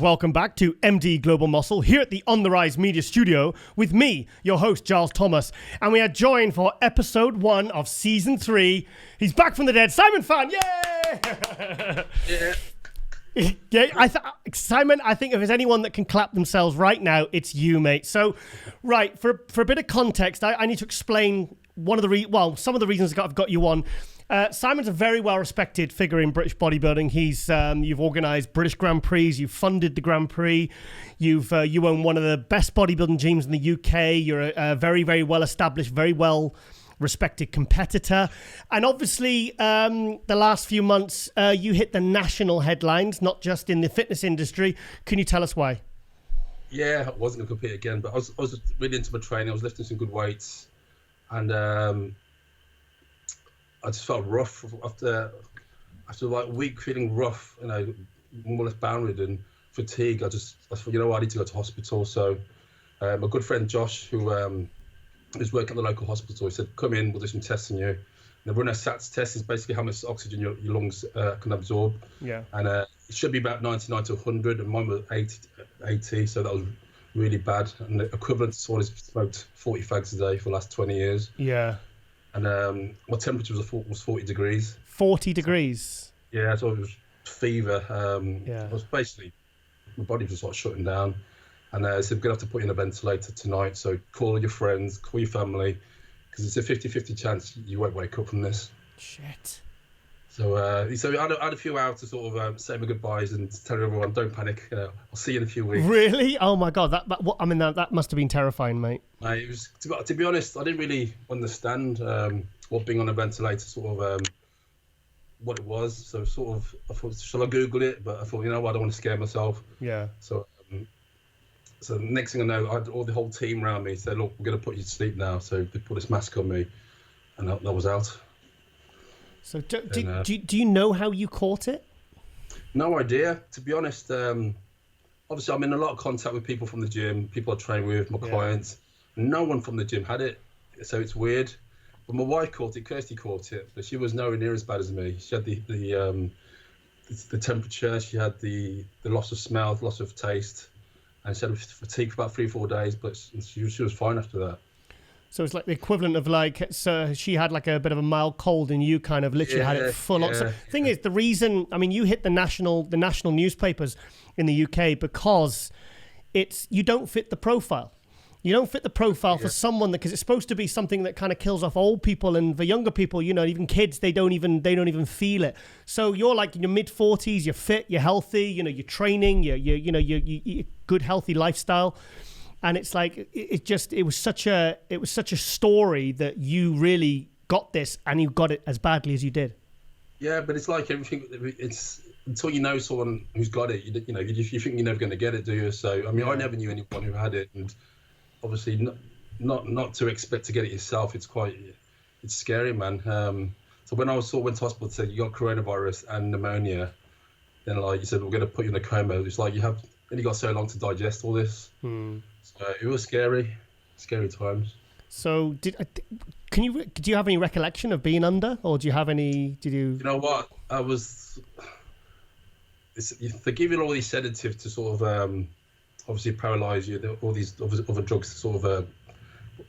welcome back to MD Global Muscle here at the On the Rise Media Studio with me, your host, Giles Thomas. And we are joined for episode 1 of season 3. He's back from the dead, Simon Fan. Yay! Yeah. Simon, I think if there's anyone that can clap themselves right now, it's you, mate. So, right, for a bit of context, I need to explain some of the reasons I've got you on. Simon's a very well-respected figure in British bodybuilding. You've organised British Grand Prix, you've funded the Grand Prix, you own one of the best bodybuilding gyms in the UK. You're a very, very well-established, very well-respected competitor. And obviously, the last few months, you hit the national headlines, not just in the fitness industry. Can you tell us why? Yeah, I wasn't going to compete again, but I was really into my training. I was lifting some good weights, and I just felt rough after like a week, feeling rough, more or less bedridden, fatigue. I thought, I need to go to hospital. So my good friend Josh, who is working at the local hospital, he said, come in, we'll do some tests on you. And they run a SATs test, is basically how much oxygen your lungs can absorb. Yeah. And it should be about 99 to 100, and mine was 80, so that was really bad. And the equivalent to someone who's smoked 40 fags a day for the last 20 years. Yeah. And my temperature was 40 degrees. 40 degrees? Yeah, so it was fever. It was basically, my body was sort of shutting down. And I said, we're going to have to put you in a ventilator tonight. So call your friends, call your family, because it's a 50-50 chance you won't wake up from this. Shit. So I had a few hours to sort of say my goodbyes and tell everyone, don't panic. I'll see you in a few weeks. Really? Oh my God. That must have been terrifying, mate. It was, to be honest, I didn't really understand what being on a ventilator sort of what it was. So I thought, shall I Google it? But I thought, I don't want to scare myself. Yeah. So the next thing I know, I had the whole team around me said, look, we're going to put you to sleep now. So they put this mask on me, and that was out. So do you know how you caught it? No idea, to be honest. Obviously, I'm in a lot of contact with people from the gym, people I train with, my clients. No one from the gym had it, so it's weird. But my wife caught it, Kirsty caught it, but she was nowhere near as bad as me. She had the temperature, she had the loss of smell, loss of taste, and she had fatigue for about 3-4 days, but she was fine after that. So it's like the equivalent of so she had like a bit of a mild cold and you kind of literally had it full on. So thing is, the reason, you hit the national newspapers in the UK because you don't fit the profile. You don't fit the profile for someone because it's supposed to be something that kind of kills off old people, and for younger people, even kids, they don't even feel it. So you're like in your mid 40s, you're fit, you're healthy, you're training, you're good healthy lifestyle. And it's like it was such a story that you really got this, and you got it as badly as you did. Yeah, but it's like everything. It's until you know someone who's got it, you think you're never going to get it, do you? So I never knew anyone who had it, and obviously not to expect to get it yourself. It's scary, man. So when I went to hospital, said you got coronavirus and pneumonia, then like you said, we're going to put you in a coma. It's like you have only got so long to digest all this. So it was scary times. So do you have any recollection of being under, or do you have any? You know what? They give you all these sedatives to sort of obviously paralyze you. All these other drugs to sort of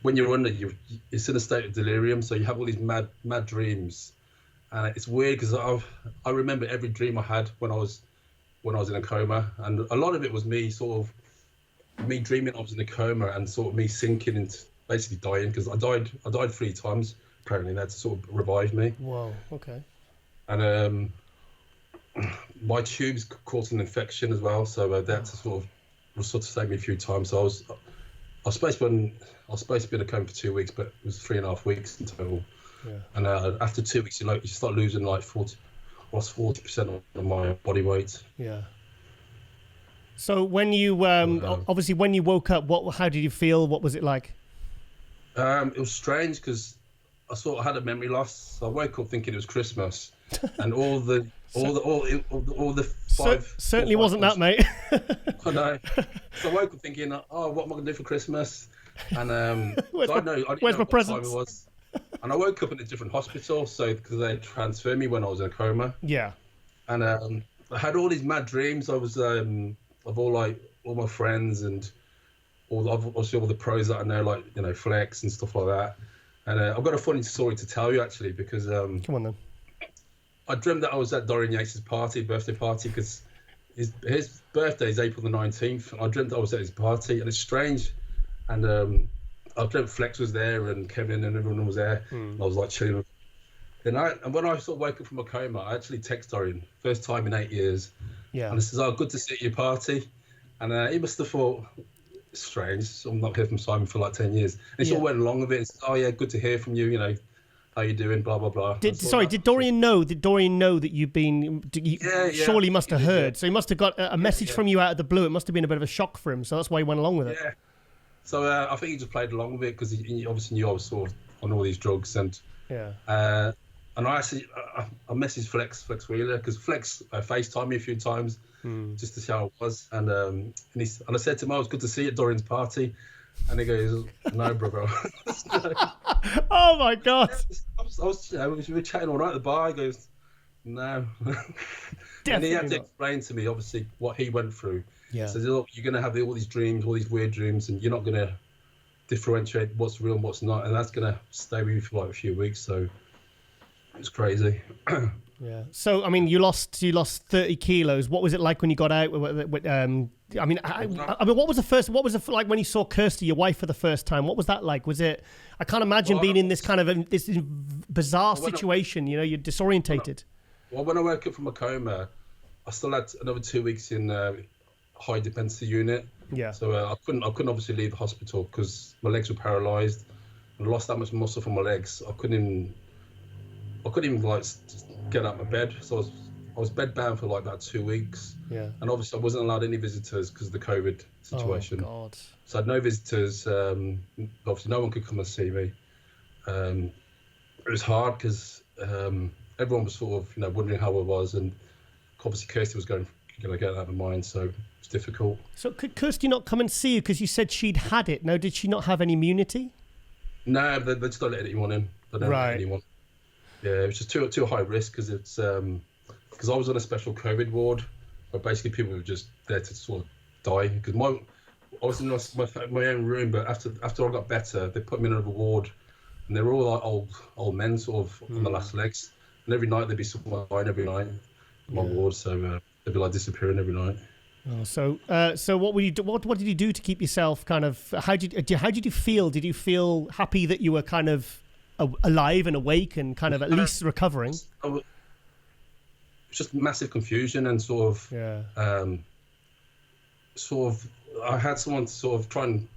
when you're under, it's in a state of delirium. So you have all these mad dreams, and it's weird because I remember every dream I had when I was in a coma, and a lot of it was me dreaming I was in a coma and sort of me sinking into basically dying, because I died 3 times apparently. They had to sort of revive me. Whoa, okay. And my tubes caught an infection as well, so they had to sort of save me a few times. So I was supposed to be in a coma for 2 weeks, but it was 3.5 weeks in total. Yeah. And after 2 weeks, you start losing like 40% of my body weight. Yeah. So when you obviously when you woke up, how did you feel? What was it like? It was strange because I sort of had a memory loss. So I woke up thinking it was Christmas, and all the five. Certainly wasn't that, mate. I know. So I woke up thinking, oh, what am I going to do for Christmas? And I didn't know my presents? Time it was. And I woke up in a different hospital, so because they transferred me when I was in a coma. Yeah. And I had all these mad dreams. I of all my friends and obviously all the pros that I know, like, you know, Flex and stuff like that. And I've got a funny story to tell you, actually, because come on then. I dreamt that I was at Dorian Yates' birthday party, because his birthday is April the 19th, and I dreamt I was at his party, and it's strange. And I dreamt Flex was there and Kevin and everyone was there. And I was like chilling. And when I sort of woke up from a coma, I actually texted Dorian, first time in 8 years. Yeah. And I says, "Oh, good to see you at your party." And he must have thought, it's strange. So I'm not heard from Simon for like 10 years. And he sort of went along with it and said, "Oh yeah, good to hear from you. You know, how you doing? Blah blah blah." Did Dorian know? Did Dorian know that you've been? Surely he must have heard. Yeah. So he must have got a message from you out of the blue. It must have been a bit of a shock for him. So that's why he went along with it. Yeah. So I think he just played along with it because he obviously knew I was sort of on all these drugs and and I actually I messaged Flex Wheeler because Flex FaceTimed me a few times just to see how it was, and I said to him, "Oh, it's good to see you at Dorian's party," and he goes, "No, brother." Oh my God! we were chatting all night at the bar. He goes, "No," and he had to explain to me obviously what he went through. Yeah. So look, you're gonna have all these dreams, all these weird dreams, and you're not gonna differentiate what's real and what's not, and that's gonna stay with you for like a few weeks. So it's crazy. Yeah. So I mean, you lost 30 kilos. What was it like when you got out? I mean, what was it like when you saw Kirsty, your wife, for the first time? What was that like? Was it? I can't imagine being in this kind of this bizarre situation. You know, you're disorientated. When I woke up from a coma, I still had another 2 weeks in high dependency unit. Yeah. So I couldn't obviously leave the hospital because my legs were paralyzed. I lost that much muscle from my legs. I couldn't even like get out of my bed. So I was bedbound for like about 2 weeks. Yeah. And obviously I wasn't allowed any visitors because of the COVID situation. Oh God. So I had no visitors. Obviously no one could come and see me. It was hard because everyone was sort of, you know, wondering how I was, and obviously Kirsty was going to get out of my mind, so it's difficult. So could Kirsty not come and see you because you said she'd had it? No, did she not have any immunity? No, they just don't let anyone in. They don't let anyone. Yeah, it was just too high risk because it's because I was on a special COVID ward, where basically people were just there to sort of die. Because I was in my own room, but after I got better, they put me in another ward, and they were all like old men, sort of on the last legs. And every night there'd be someone dying every night in my ward, so they'd be like disappearing every night. Oh, so what were you? What did you do to keep yourself kind of? How did you feel? Did you feel happy that you were kind of alive and awake and kind of at least recovering? It was just massive confusion and sort of I had someone to sort of try and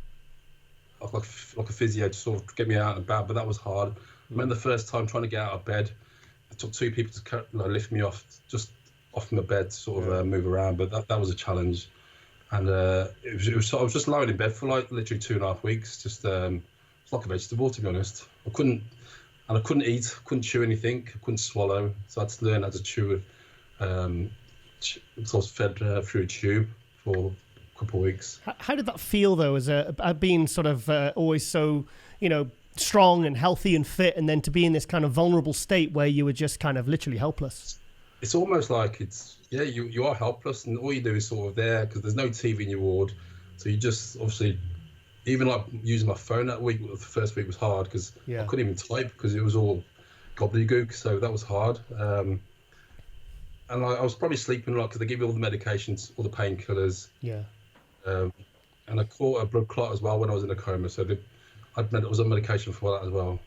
like a physio to sort of get me out of bed, but that was hard. I remember the first time trying to get out of bed, it took two people to lift me off my bed to sort of move around, but that was a challenge. And it was I was just lying in bed for like literally 2.5 weeks, just it's like a vegetable, to be honest. I couldn't eat, couldn't chew anything, couldn't swallow, so I had to learn how to chew. So I was fed through a tube for a couple of weeks. How did that feel though, as being sort of always so, you know, strong and healthy and fit, and then to be in this kind of vulnerable state where you were just kind of literally helpless? It's almost like you are helpless, and all you do is sort of there because there's no TV in your ward, so you just obviously, even like using my phone that week, the first week was hard because I couldn't even type because it was all gobbledygook, so that was hard. And I was probably sleeping a lot because they give you all the medications, all the painkillers. Yeah. And I caught a blood clot as well when I was in a coma, so I was on medication for that as well.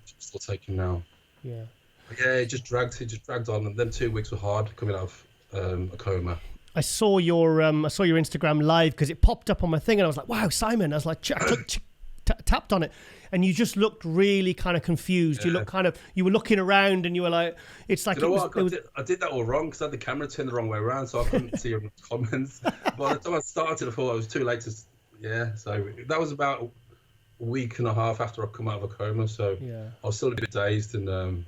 Still taking now. Yeah. But yeah, it just dragged on, and then 2 weeks were hard coming out of a coma. I saw your Instagram live because it popped up on my thing, and I was like, "Wow, Simon!" I was like, tapped on it, and you just looked really kind of confused. Yeah. You were looking around, and you were like, "It's like." I did that all wrong because I had the camera turned the wrong way around, so I couldn't see everyone's comments. By the time I started, I thought it was too late to. Yeah, so that was about a week and a half after I'd come out of a coma, so I was still a bit dazed and.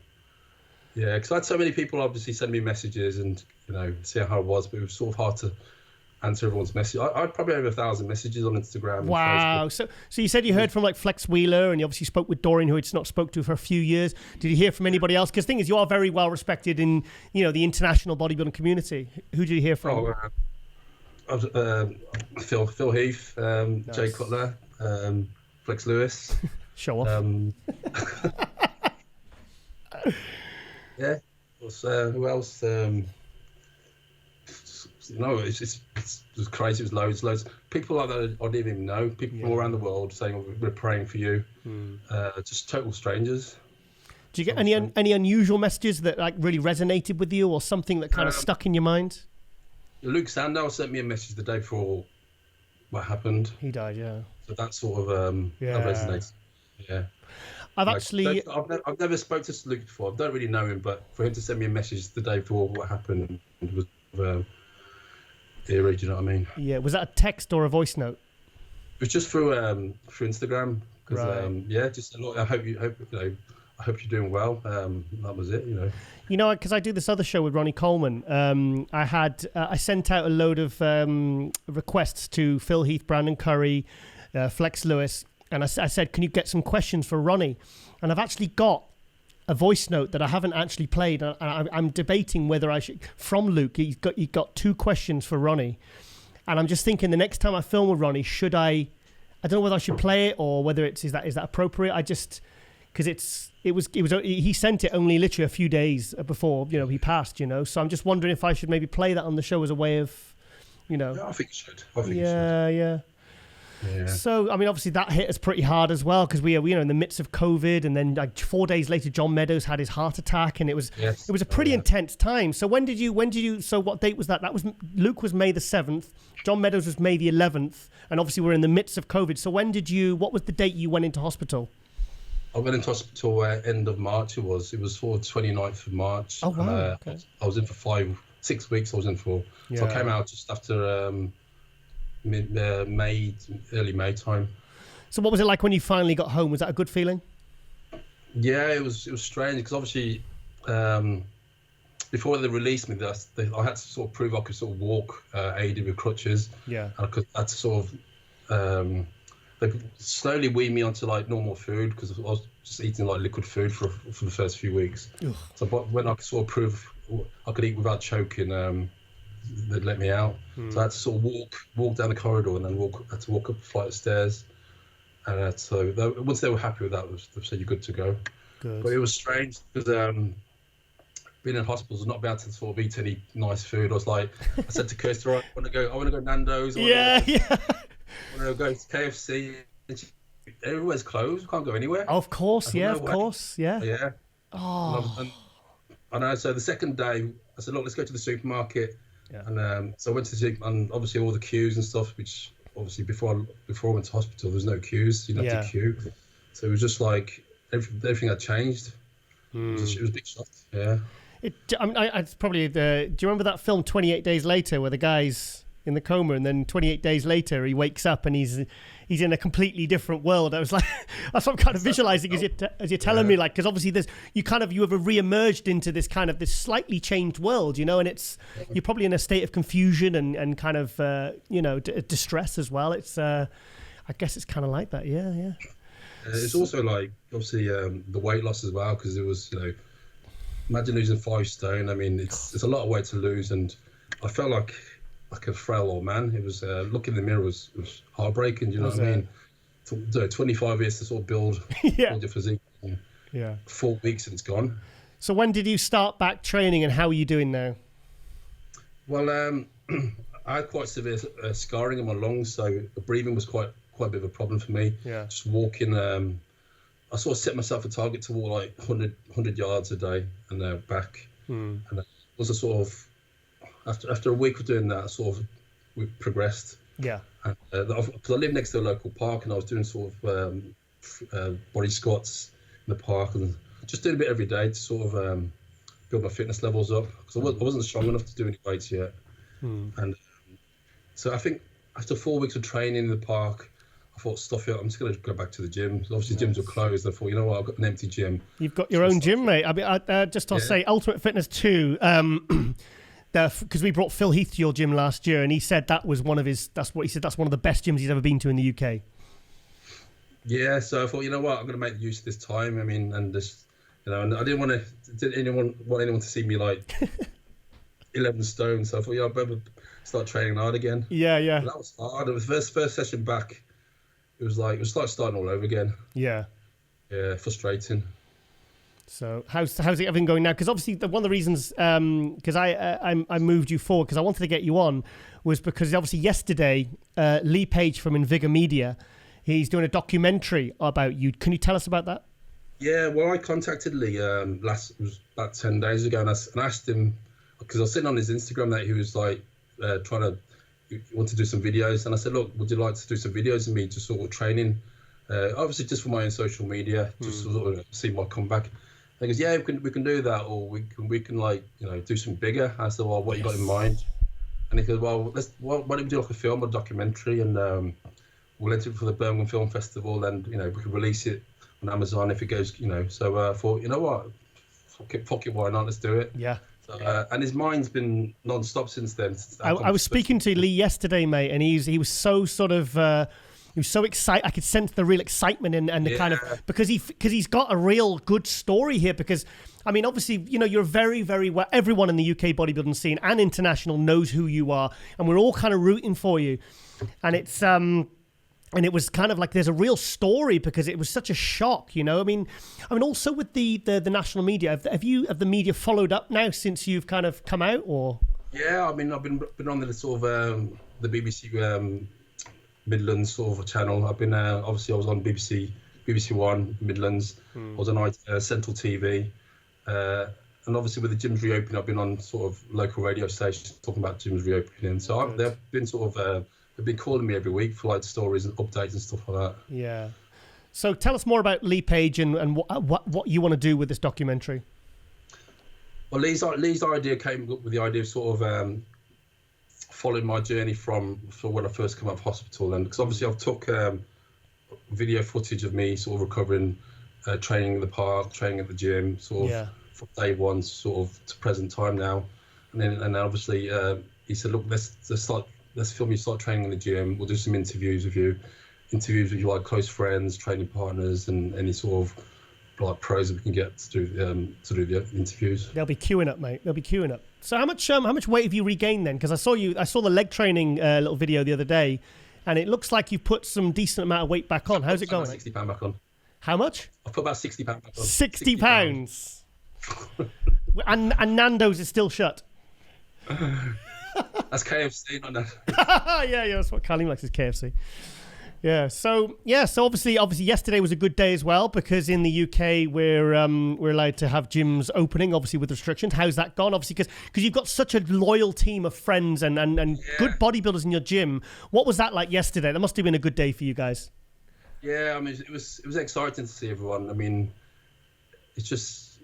Yeah, because I had so many people obviously send me messages and, you know, see how I was, but it was sort of hard to answer everyone's message. I had probably over 1,000 messages on Instagram. Wow. And Facebook. So you said you heard from like Flex Wheeler, and you obviously spoke with Dorian, who it's not spoke to for a few years. Did you hear from anybody else? Because the thing is, you are very well respected in, you know, the international bodybuilding community. Who did you hear from? Phil Heath, Nice. Jay Cutler, Flex Lewis. Show off. Yeah. Who else? It's crazy. It was loads. People like that I didn't even know. People from around the world saying, oh, "We're praying for you." Just total strangers. Do you get any unusual messages that like really resonated with you, or something that kind of stuck in your mind? Luke Sandow sent me a message the day before what happened. He died, yeah. So that sort of that resonates. Yeah. I've never spoke to Luke before. I don't really know him, but for him to send me a message the day before what happened was eerie. Do you know what I mean? Yeah. Was that a text or a voice note? It was just through Instagram. Right. Just a lot. I hope you're doing well. That was it. You know, because I do this other show with Ronnie Coleman. I sent out a load of requests to Phil Heath, Brandon Curry, Flex Lewis, and I said, can you get some questions for Ronnie? And I've actually got a voice note that I haven't actually played. I'm debating whether I should, from Luke. He got 2 questions for Ronnie, and I'm just thinking the next time I film with Ronnie, should I don't know whether I should play it or whether is that appropriate. Because he sent it only literally a few days before he passed. So I'm just wondering if I should maybe play that on the show as a way of, Yeah, I think you should. Yeah. So I mean, obviously that hit us pretty hard as well, because we are in the midst of COVID, and then like 4 days later, John Meadows had his heart attack, and it was a pretty intense time. So when did you? So what date was that? That was Luke was May the 7th. John Meadows was May the 11th, and obviously we're in the midst of COVID. So when did you? What was the date you went into hospital? I went into hospital end of March. It was for 29th of March. Oh wow! Okay. I was in for 6 weeks. I was in for. So I came out just after early May time. So what was it like when you finally got home? Was that a good feeling? Yeah, it was strange, because obviously before they released me, I had to sort of prove I could sort of walk aided with crutches. Yeah. And I had to sort of they slowly weaned me onto like normal food, because I was just eating like liquid food for the first few weeks. Ugh. So when I could sort of prove I could eat without choking, they'd let me out. So I had to sort of walk down the corridor, and then had to walk up a flight of stairs. And once they were happy with that, they said you're good to go. Good. But it was strange, because being in hospitals, not being able to sort of eat any nice food. I said to Kirsty, I want to go Nando's. I want to go to KFC. Everywhere's closed. We can't go anywhere. Of course, yeah. Yeah. Oh. I know. So the second day, I said, look, let's go to the supermarket. Yeah. And so I went to the supermarket, and obviously all the queues and stuff, which obviously before I went to hospital, there's no queues. You didn't have to queue. So it was just like everything had changed. It was a big shock. Yeah. It's probably do you remember that film 28 Days Later, where the guy's in the coma, and then 28 days later he wakes up and he's in a completely different world? I was like, that's what I'm kind of visualizing as you're telling me, like, because obviously you have re-emerged into this kind of this slightly changed world, and you're probably in a state of confusion and kind of distress as well. It's I guess it's kind of like that. Yeah. It's also like obviously the weight loss as well, because it was imagine losing 5 stone. I mean, it's a lot of weight to lose, and I felt like a frail old man. It was looking in the mirror was heartbreaking. Do you know what I mean? 25 years to sort of build your physique. 4 weeks and it's gone. So when did you start back training, and how are you doing now? Well, I had quite severe scarring in my lungs, so the breathing was quite a bit of a problem for me. Yeah. Just walking. I sort of set myself a target to walk like 100 yards a day and back. And it was a sort of after a week of doing that, we progressed. Yeah. And because I live next to a local park, and I was doing sort of body squats in the park, and just doing a bit every day to sort of build my fitness levels up, because I wasn't strong enough to do any weights yet. And so I think after 4 weeks of training in the park, I thought, stuff it, I'm just going to go back to the gym. Obviously, gyms were closed. I thought, you know what, I've got an empty gym. You've got your own gym, mate. I mean, I'll say Ultimate Fitness 2. Because we brought Phil Heath to your gym last year, and he said that's one of the best gyms he's ever been to in the UK. Yeah, so I thought, you know what, I'm going to make use of this time. I mean, and just, and I didn't want anyone to see me like 11 stone. So I thought, yeah, I better start training hard again. Yeah. But that was hard. It was first session back. It was like starting all over again. Yeah. Yeah, frustrating. So how's it everything going now? Because obviously one of the reasons, because I moved you forward because I wanted to get you on, was because obviously yesterday Lee Page from Invigor Media, he's doing a documentary about you. Can you tell us about that? Yeah, well, I contacted Lee it was about 10 days ago, and I asked him, because I was sitting on his Instagram that he was like he wanted to do some videos, and I said, look, would you like to do some videos of me just sort of training, obviously just for my own social media, just sort of see my comeback. And he goes, yeah, we can do that, or we can like, you know, do something bigger. I said, well, what you got in mind? And he goes, well, why don't we do like a film or documentary, and we'll enter it for the Birmingham Film Festival, and you know, we can release it on Amazon if it goes, you know. So I thought, you know what, fuck it, why not? Let's do it. Yeah. And his mind's been non-stop since then. I was speaking to Lee yesterday, mate, and he was so sort of he was so excited. I could sense the real excitement and the kind of, because he's got a real good story here. Because I mean, obviously, you know, you're very, very well. Everyone in the UK bodybuilding scene and international knows who you are, and we're all kind of rooting for you. And it's and it was kind of like there's a real story because it was such a shock, you know. I mean, also with the national media, have the media followed up now since you've kind of come out, or? Yeah, I mean, I've been on the sort of the BBC Midlands sort of channel. I've been obviously I was on BBC One Midlands. I was on Central TV, and obviously with the gyms reopening, I've been on sort of local radio stations talking about gyms reopening. So they've been sort of they've been calling me every week for like stories and updates and stuff like that. Yeah. So tell us more about Lee Page and what you want to do with this documentary. Well, Lee's idea came up with the idea of sort of following my journey from when I first came out of hospital, and because obviously I've took video footage of me sort of recovering, training in the park, training at the gym, sort of from day one sort of to present time now, and then obviously he said, look, let's film you start training in the gym. We'll do some interviews with you like close friends, training partners, and any sort of like pros that we can get to do the interviews. They'll be queuing up, mate. They'll be queuing up. So how much weight have you regained then? Because I saw the leg training little video the other day, and it looks like you've put some decent amount of weight back on. How's it going? 60 pound back on. How much? I've put about 60 pound back on. 60 pounds. and Nando's is still shut. That's KFC, not that. yeah, that's what Kalim likes, is KFC. Yeah, so obviously yesterday was a good day as well, because in the UK we're allowed to have gyms opening, obviously with restrictions. How's that gone? Obviously, because you've got such a loyal team of friends and good bodybuilders in your gym. What was that like yesterday? That must have been a good day for you guys. Yeah, I mean, it was exciting to see everyone. I mean, it's just,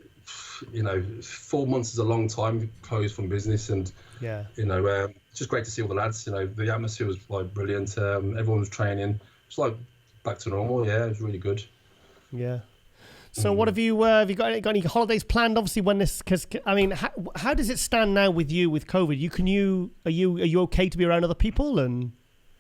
you know, 4 months is a long time closed from business, and you know, it's just great to see all the lads. You know, the atmosphere was like brilliant. Everyone was training. It's like back to normal. Yeah, it was really good. Yeah. So what have you got any holidays planned? Obviously, when this, because I mean, how does it stand now with you with COVID? Are you okay to be around other people? And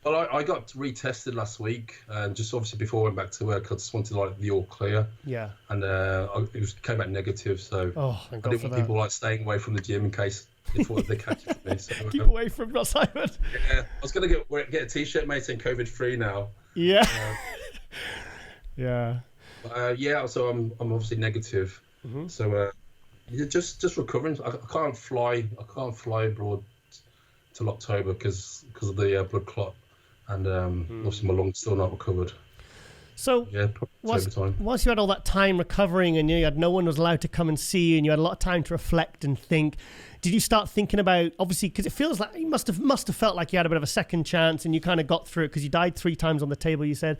well, I got retested last week, and just obviously before I went back to work, I just wanted like the all clear. Yeah. And it came back negative, so I didn't want people like staying away from the gym in case they catch me. So, keep away from Ross Simon. Yeah, I was gonna get a T-shirt made saying COVID free now. Yeah. Yeah. So I'm obviously negative. Mm-hmm. So just recovering. I can't fly abroad till October because of the blood clot, and obviously my lungs still not recovered. So yeah, once you had all that time recovering, and you had no one was allowed to come and see you, and you had a lot of time to reflect and think, did you start thinking about, obviously, because it feels like you must have felt like you had a bit of a second chance, and you kind of got through it because you died 3 times on the table, you said.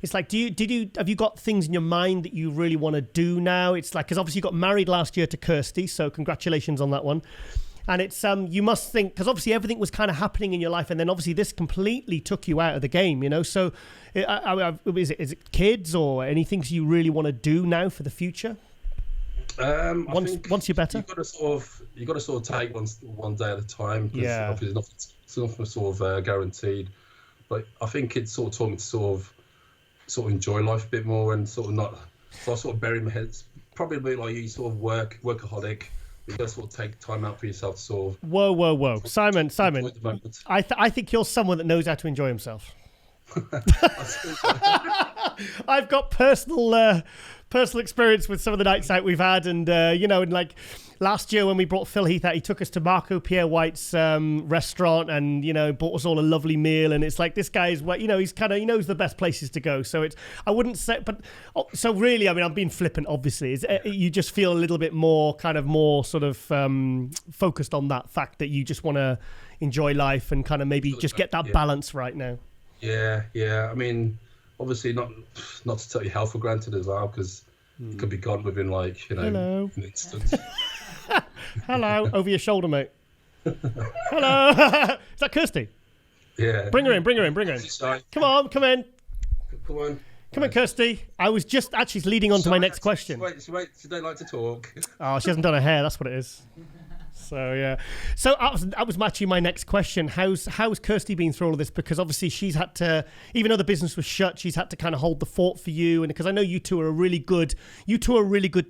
It's like, have you got things in your mind that you really want to do now? It's like, because obviously you got married last year to Kirsty, so congratulations on that one. And it's you must think, because obviously everything was kind of happening in your life, and then obviously this completely took you out of the game, you know. So is it kids or anything you really want to do now for the future? Once you're better, you got to sort of take one day at a time. Yeah. Obviously it's nothing sort of guaranteed, but I think it sort of taught me to sort of enjoy life a bit more, and sort of not. So I sort of bury my head. Probably a bit like you, sort of workaholic. you got to sort of take time out for yourself to sort of. Whoa, Simon. I think you're someone that knows how to enjoy himself. I've got personal experience with some of the nights out we've had, and and like last year when we brought Phil Heath out, he took us to Marco Pierre White's restaurant, and bought us all a lovely meal. And it's like, this guy's he's kind of, he knows the best places to go. So I wouldn't say, but so really, I mean, I'm being flippant. Obviously, you just feel a little bit more sort of focused on that fact that you just want to enjoy life and kind of maybe just get that balance right now. Yeah. I mean, obviously not to take your health for granted as well, because it could be gone within Hello. an instant. Hello, over your shoulder, mate. Hello. Is that Kirsty? Yeah. Bring her in. Sorry. Come on. Come on, Kirsty. I was just actually leading on to my next question. She don't like to talk. Oh, she hasn't done her hair. That's what it is. So yeah, so that was actually my next question. How's Kirsty been through all of this? Because obviously she's had to, even though the business was shut, she's had to kind of hold the fort for you. And because I know you two are a really good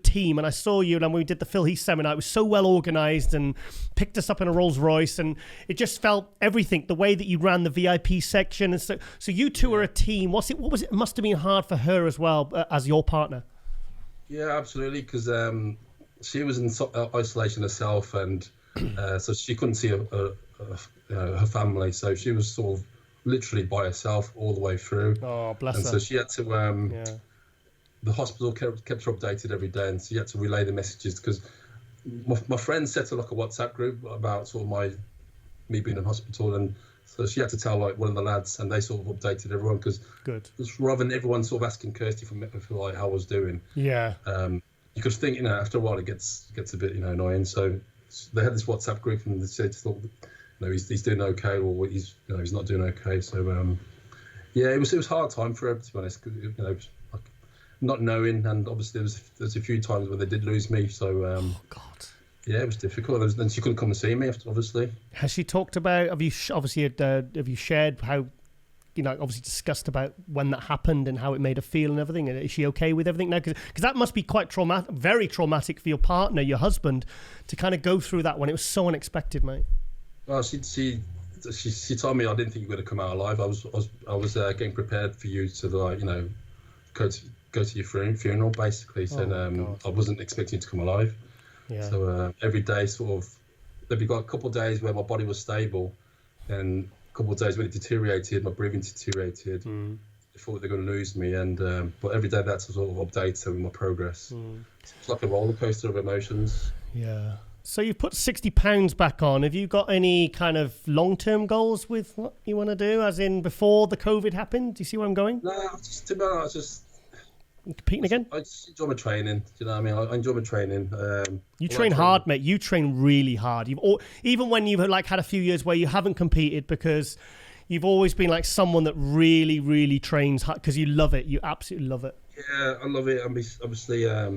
team. And I saw you, and when we did the Phil Heath seminar, it was so well organized and picked us up in a Rolls Royce, and it just felt everything. The way that you ran the VIP section, and so you two are a team. What was it? It must have been hard for her as well as your partner. Yeah, absolutely. Because she was in isolation herself, and so she couldn't see her family. So she was sort of literally by herself all the way through. Oh, bless her. And so she had to. The hospital kept her updated every day, and so you had to relay the messages, because my friend set up like a WhatsApp group about sort of me being in hospital, and so she had to tell like one of the lads, and they sort of updated everyone, because rather than everyone sort of asking Kirsty for like how I was doing. Yeah. You could think, after a while it gets a bit, annoying. So they had this WhatsApp group, and they said, he's doing okay, or he's not doing okay. So it was a hard time for her, to be honest, like not knowing, and obviously there's a few times where they did lose me. So oh God. Yeah, it was difficult. And she couldn't come and see me, obviously. Has she talked about? Have you shared how? Obviously discussed about when that happened and how it made her feel and everything. Is she okay with everything now? Because that must be quite traumatic, very traumatic for your partner, your husband, to kind of go through that when it was so unexpected, mate. Well, she told me, I didn't think you were going to come out alive. I was getting prepared for you to go to your funeral, basically. So I wasn't expecting you to come alive. Yeah. So every day, sort of, there'd be got a couple of days where my body was stable, and couple of days when it deteriorated, my breathing deteriorated. They thought they were going to lose me, and but every day that's sort of updates with my progress. It's like a roller coaster of emotions. Yeah. So you've put 60 pounds back on. Have you got any kind of long-term goals with what you want to do, as in before the COVID happened? Do you see where I'm going? No, to be honest, I just competing again. I just enjoy my training. Do you know what I mean? I enjoy my training. You train hard, mate. You train really hard. Even when you've had a few years where you haven't competed, because you've always been like someone that really trains hard because you love it. You absolutely love it. Yeah, I love it. Obviously, I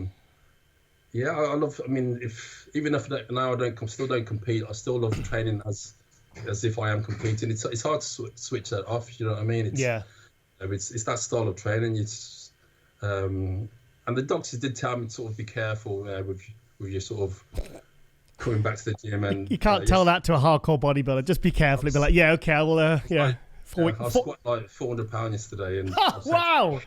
love. I mean, even if now I still don't compete, I still love training as if I am competing. It's hard to switch that off. You know what I mean? It's that style of training. And the doctors did tell me to sort of be careful with your sort of coming back to the gym, and you can't tell that to a hardcore bodybuilder. Just be careful. Be like, yeah, okay, I will. I squat like 400 pounds yesterday, and wow.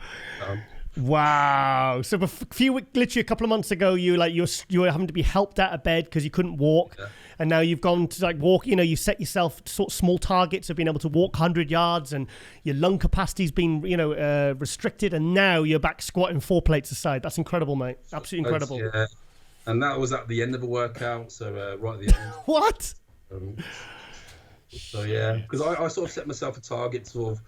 Wow. So literally a couple of months ago, you were having to be helped out of bed because you couldn't walk. Yeah. And now you've gone to walk, you set yourself sort of small targets of being able to walk 100 yards, and your lung capacity's been, restricted. And now you're back squatting 4 plates a side. That's incredible, mate. Absolutely incredible. Yeah. And that was at the end of a workout. So right at the end. What? So yeah, because I sort of set myself a target to sort of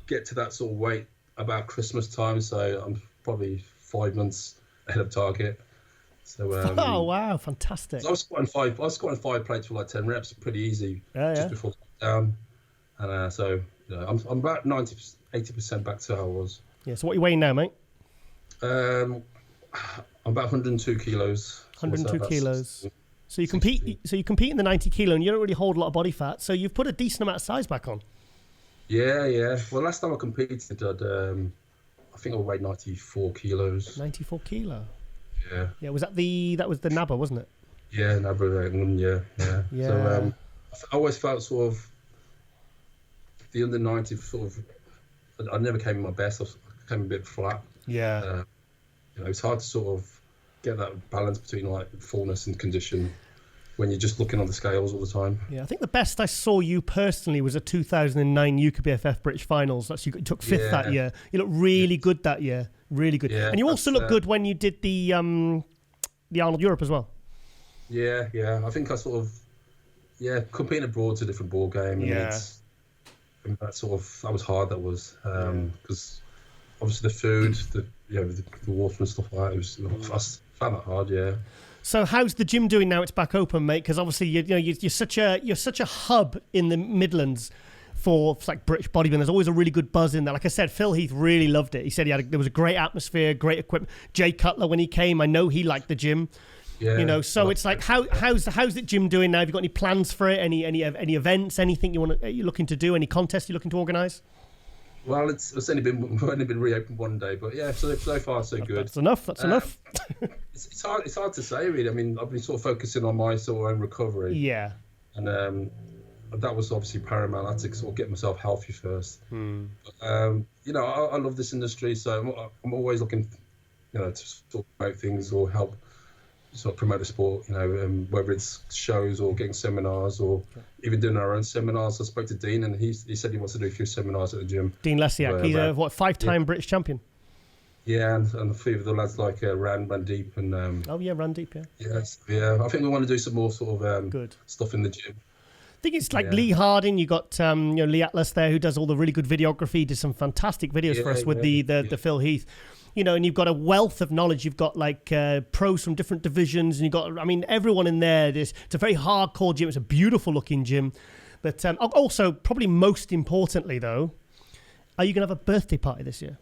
get to that sort of weight about Christmas time, so I'm probably 5 months ahead of target. So oh wow, fantastic! So I was squatting 5 plates for like 10 reps, pretty easy, just before down, and so I'm about 80% back to how I was. Yeah. So what are you weighing now, mate? I'm about 102 kilos. 102 kilos. So you compete. 60. So you compete in the 90 kilo, and you don't really hold a lot of body fat. So you've put a decent amount of size back on. Yeah. Well, last time I competed, I think I weighed 94 kilos. 94 kilo. Yeah. Yeah. Was that the NABBA, wasn't it? Yeah, no, brilliant. Yeah. So I always felt sort of the under 90 sort of. I never came in my best. I came a bit flat. Yeah. It's hard to sort of get that balance between like fullness and condition when you're just looking on the scales all the time. Yeah, I think the best I saw you personally was a 2009 UKBFF British Finals. You took fifth that year. You looked really good that year. Really good. Yeah, and you also looked good when you did the Arnold Europe as well. Yeah. I think I sort of, competing abroad's a different ball game. And that was hard. That was because obviously the food, the water and stuff like that. I found that hard. Yeah. So how's the gym doing now? It's back open, mate. Because obviously you're such a hub in the Midlands for like British bodybuilding. There's always a really good buzz in there. Like I said, Phil Heath really loved it. He said there was a great atmosphere, great equipment. Jay Cutler when he came, I know he liked the gym. Yeah. So it's like how's the gym doing now? Have you got any plans for it? Any events? Anything you're looking to do? Any contests you're looking to organise? Well, it's only been reopened one day, but so far so good. That's enough. That's enough. It's hard to say really. I mean, I've been sort of focusing on my sort of own recovery. Yeah. And that was obviously paramount. I had to sort of get myself healthy first. But, I love this industry, so I'm always looking, to talk about things or help sort of promote the sport. Whether it's shows or getting seminars or even doing our own seminars. I spoke to Dean, and he said he wants to do a few seminars at the gym. Dean Lesiak, he's a 5-time British champion. Yeah, and a few of the lads like Randeep and Randeep, yeah. I think we want to do some more sort of good stuff in the gym. I think it's like Lee Harding. You got Lee Atlas there, who does all the really good videography. Did some fantastic videos for us with the Phil Heath. And you've got a wealth of knowledge. You've got like pros from different divisions, and you've got, everyone in there. It's a very hardcore gym. It's a beautiful looking gym. But also, probably most importantly though, are you going to have a birthday party this year?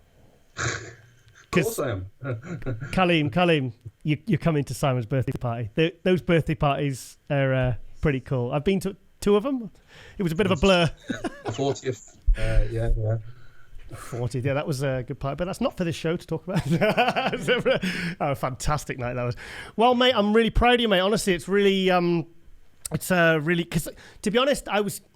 Of course I am. Kaleem, you're coming to Simon's birthday party. Those birthday parties are pretty cool. I've been to 2 of them. It was a bit of a blur. 40th, 40th, that was a good part, but that's not for this show to talk about. A fantastic night that was. Well, mate, I'm really proud of you, mate. Honestly, it's really, because to be honest,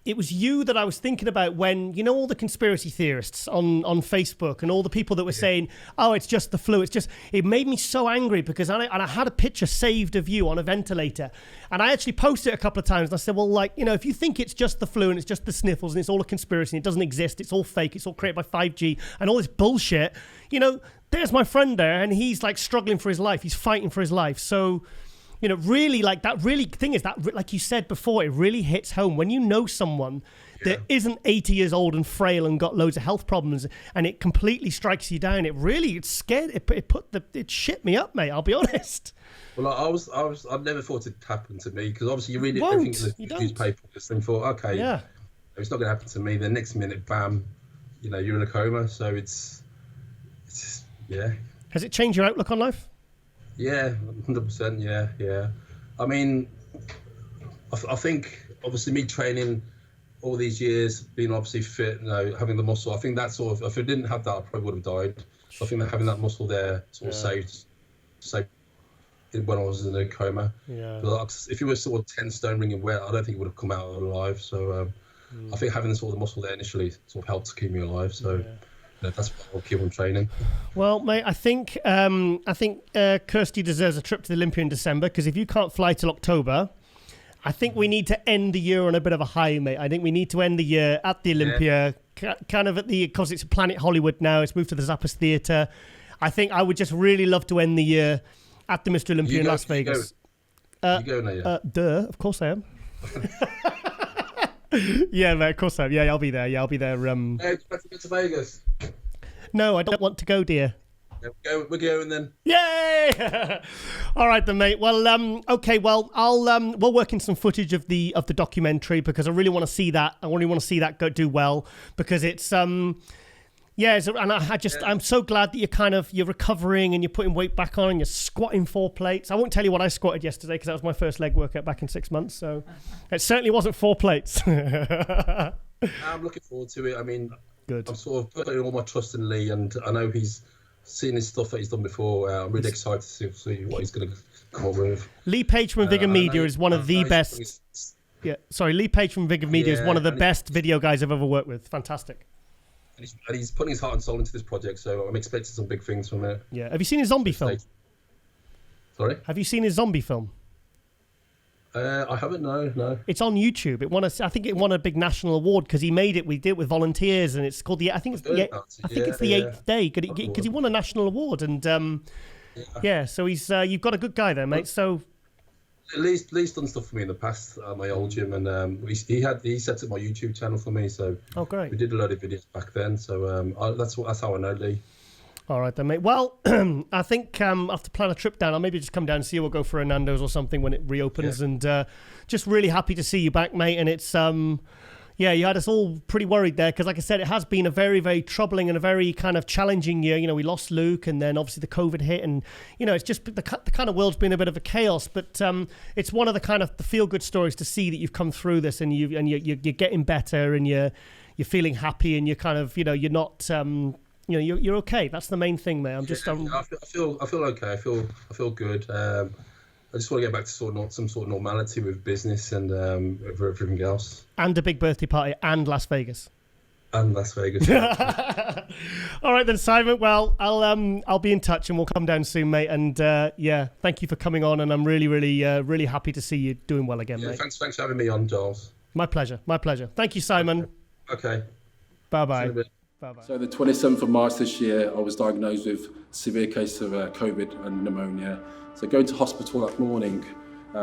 it was you that I was thinking about when, all the conspiracy theorists on Facebook and all the people that were saying, oh, it's just the flu. It made me so angry because I had a picture saved of you on a ventilator, and I actually posted it a couple of times, and I said, well, if you think it's just the flu and it's just the sniffles and it's all a conspiracy and it doesn't exist, it's all fake, it's all created by 5G and all this bullshit, there's my friend there, and he's like struggling for his life. He's fighting for his life. So, really, like that really thing is that, like you said before, it really hits home when you know someone that isn't 80 years old and frail and got loads of health problems, and it completely strikes you down. It's scared. It shit me up, mate. I'll be honest. Well, I never thought it'd happen to me, because obviously you read everything in the newspaper and thought, okay, it's not going to happen to me. The next minute, bam, you're in a coma. So it's Has it changed your outlook on life? Yeah, 100%. Yeah. I mean, I think obviously me training all these years, being obviously fit, having the muscle. I think that sort of, if I didn't have that, I probably would have died. So I think that having that muscle there sort of saved when I was in a coma. Yeah. But if you were sort of 10 stone ringing wet, I don't think it would have come out alive. So I think having sort of the muscle there initially sort of helped to keep me alive. So. That's why I'll keep on training. Well, mate, I think Kirsty deserves a trip to the Olympia in December, because if you can't fly till October, I think we need to end the year on a bit of a high, mate. I think we need to end the year at the Olympia, kind of because it's Planet Hollywood now. It's moved to the Zappos Theatre. I think I would just really love to end the year at the Mr. Olympia in Las Vegas. You go now, Duh, of course I am. Yeah, mate, of course I am. Yeah, I'll be there. I'll be there. Hey, back to Vegas. No, I don't want to go, dear. We're going then. Yay! All right then, mate. Well, okay. Well, we'll work in some footage of the documentary, because I really want to see that. I really want to see that do well, because it's and I'm so glad that you're recovering and you're putting weight back on and you're squatting 4 plates. I won't tell you what I squatted yesterday, because that was my first leg workout back in 6 months. So it certainly wasn't 4 plates. I'm looking forward to it. I mean, good. I'm sort of putting all my trust in Lee, and I know he's seen his stuff that he's done before. I'm really excited to see what he's going to come up with. Lee Page from Vigor Media is one of the best. Lee Page from Vigor Media is one of the best video guys I've ever worked with. Fantastic. And he's putting his heart and soul into this project, so I'm expecting some big things from it. Yeah. Have you seen his zombie film? Sorry? Have you seen his zombie film? I haven't, no. It's on YouTube. I think it won a big national award because he made it. We did it with volunteers, and it's called the 8th day because he won a national award. And so he's you've got a good guy there, mate. So Lee's done stuff for me in the past at my old gym, and he set up my YouTube channel for me. So great. We did a lot of videos back then. So that's how I know Lee. All right then, mate. Well, I think I have to plan a trip down. I'll maybe just come down and see you. We'll go for a Nando's or something when it reopens. Yeah. And just really happy to see you back, mate. And it's, you had us all pretty worried there because, like I said, it has been a very, very troubling and a very kind of challenging year. You know, we lost Luke and then obviously the COVID hit. And, you know, it's just the kind of world's been a bit of a chaos. But it's one of the kind of the feel-good stories to see that you've come through this and you're getting better and you're feeling happy and you're kind of, you know, you're not... you're okay. That's the main thing, mate. I feel okay. I feel good. I just want to get back to some sort of normality with business and everything else. And a big birthday party and Las Vegas. And Las Vegas. All right then, Simon. Well, I'll be in touch and we'll come down soon, mate. And thank you for coming on. And I'm really, really, really happy to see you doing well again, mate. Thanks for having me on, Giles. My pleasure. Thank you, Simon. Okay. Bye-bye. Bye-bye. So the 27th of March this year, I was diagnosed with a severe case of COVID and pneumonia. So going to hospital that morning,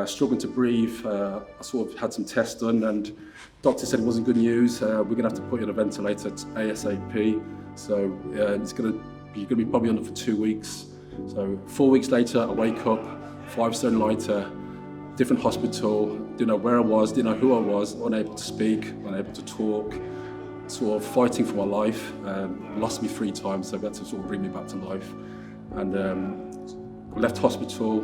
struggling to breathe, I sort of had some tests done and doctor said it wasn't good news. We're going to have to put you on a ventilator ASAP. So you're going to be probably under for 2 weeks. So 4 weeks later, I wake up, 5 stone lighter, different hospital, didn't know where I was, didn't know who I was, unable to speak, unable to talk. Sort of fighting for my life, lost me 3 times, so that to sort of bring me back to life. And left hospital,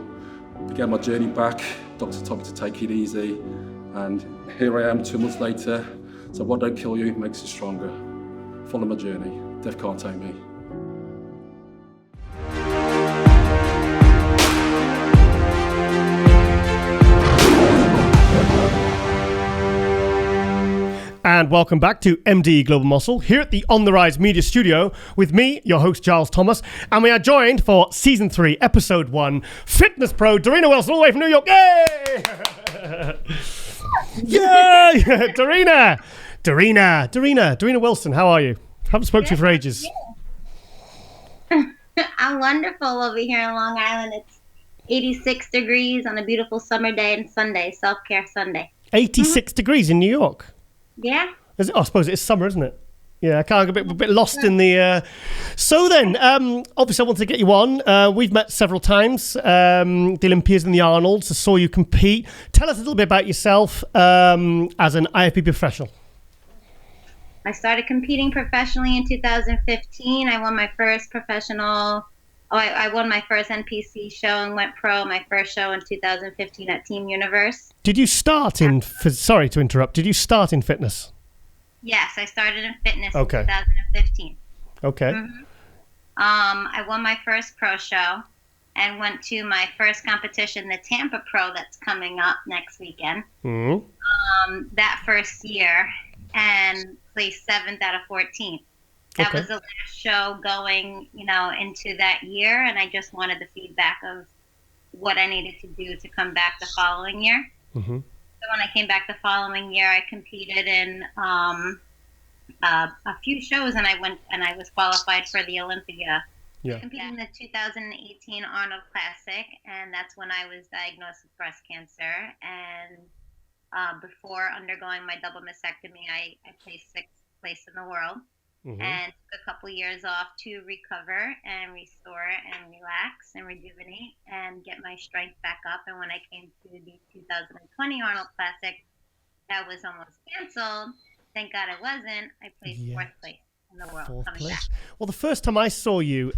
began my journey back. Doctor told me to take it easy, and here I am 2 months later. So what don't kill you makes you stronger. Follow my journey. Death can't take me. And welcome back to MD Global Muscle here at the On the Rise Media Studio with me, your host Giles Thomas, and we are joined for Season 3, Episode 1, Fitness Pro Derina Wilson, all the way from New York. Yay! Yay! Derina Wilson, how are you? Haven't spoken to you for ages. I'm wonderful over here in Long Island. It's 86 degrees on a beautiful summer day and Sunday, self-care Sunday. 86 degrees in New York? Yeah. I suppose it's summer, isn't it? Yeah, I can't get a bit lost in the... So then, obviously I wanted to get you on. We've met several times, the Olympias and the Arnolds. I saw you compete. Tell us a little bit about yourself as an IFBB professional. I started competing professionally in 2015. I won my first I won my first NPC show and went pro, my first show in 2015 at Team Universe. Did you start sorry to interrupt, did you start in fitness? Yes, I started in fitness in 2015. Okay. Mm-hmm. I won my first pro show and went to my first competition, the Tampa Pro, that's coming up next weekend. Mm-hmm. That first year, and placed 7th out of 14th. That was the last show going, into that year, and I just wanted the feedback of what I needed to do to come back the following year. Mm-hmm. So when I came back the following year, I competed in a few shows, and I was qualified for the Olympia. Yeah. I competed in the 2018 Arnold Classic, and that's when I was diagnosed with breast cancer. And before undergoing my double mastectomy, I placed 6th place in the world. Mm-hmm. And took a couple years off to recover and restore and relax and rejuvenate and get my strength back up. And when I came to the 2020 Arnold Classic, that was almost canceled. Thank God it wasn't. I placed 4th place in the world. 4th place. Well, the first time I saw you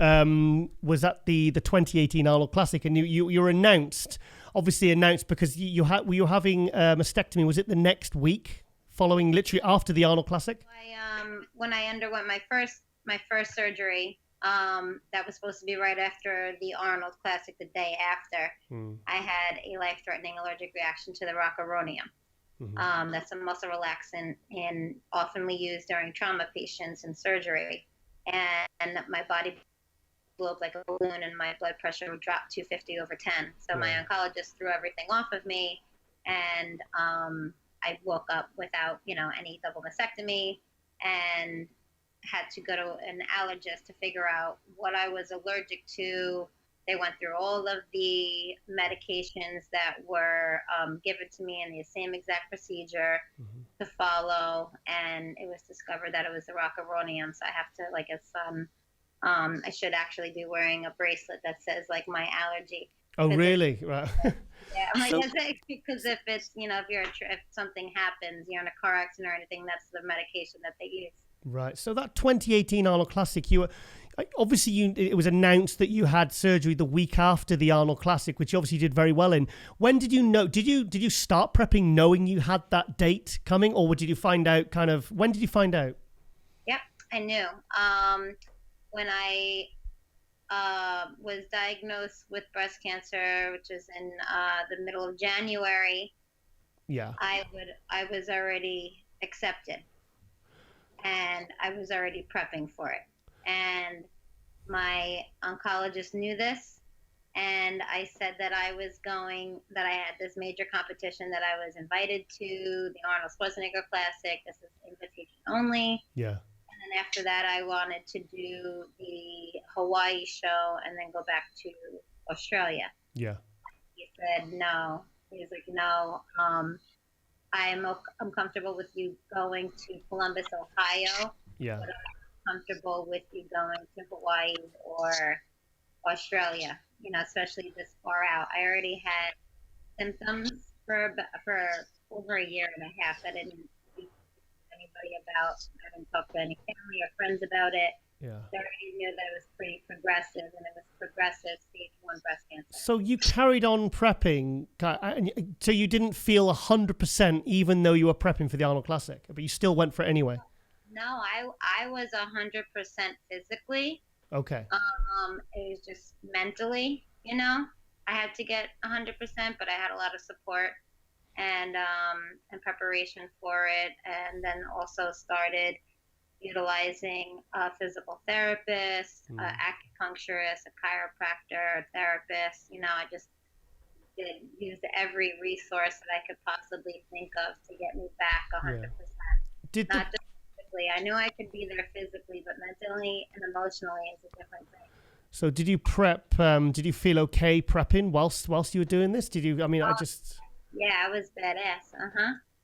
was at the 2018 Arnold Classic, and you were announced because you were having a mastectomy. Was it the next week? Following literally after the Arnold Classic? When I underwent my first surgery, that was supposed to be right after the Arnold Classic, the day after, I had a life-threatening allergic reaction to the rocuronium. That's a muscle relaxant and oftenly used during trauma patients and surgery. And my body blew up like a balloon, and my blood pressure would drop 250 over 10. So my oncologist threw everything off of me, and I woke up without, any double mastectomy, and had to go to an allergist to figure out what I was allergic to. They went through all of the medications that were given to me in the same exact procedure to follow, and it was discovered that it was the rocuronium. So I have to, like, I should actually be wearing a bracelet that says, like, my allergy. Oh, really? Right. Yeah, I'm like, because if it's, if something happens, you're in a car accident or anything, that's the medication that they use. Right. So that 2018 Arnold Classic, it was announced that you had surgery the week after the Arnold Classic, which you obviously did very well in. When did you know? Did you start prepping knowing you had that date coming, or did you find out when did you find out? Yep, I knew. When I was diagnosed with breast cancer, which was in the middle of January. Yeah. I was already accepted, and I was already prepping for it. And my oncologist knew this, and I said that I had this major competition that I was invited to, the Arnold Schwarzenegger Classic. This is invitation only. Yeah. And then after that, I wanted to do the Hawaii show and then go back to Australia. Yeah. He said no. He was like, no, I'm comfortable with you going to Columbus, Ohio. Yeah. But I'm comfortable with you going to Hawaii or Australia, especially this far out. I already had symptoms for over a year and a half that I didn't speak to anybody about. I didn't talk to any family or friends about it. Yeah. So I already knew that it was pretty progressive, and it was progressive stage 1 breast cancer. So you carried on prepping, so you didn't feel 100% even though you were prepping for the Arnold Classic, but you still went for it anyway? No, I was 100% physically. Okay. It was just mentally, I had to get 100%, but I had a lot of support and preparation for it, and then also started utilizing a physical therapist, acupuncturist, a chiropractor, a therapist. I just used every resource that I could possibly think of to get me back 100%. Yeah. Not just physically. I knew I could be there physically, but mentally and emotionally is a different thing. So did you prep? Did you feel okay prepping whilst you were doing this? Did you? Yeah, I was badass.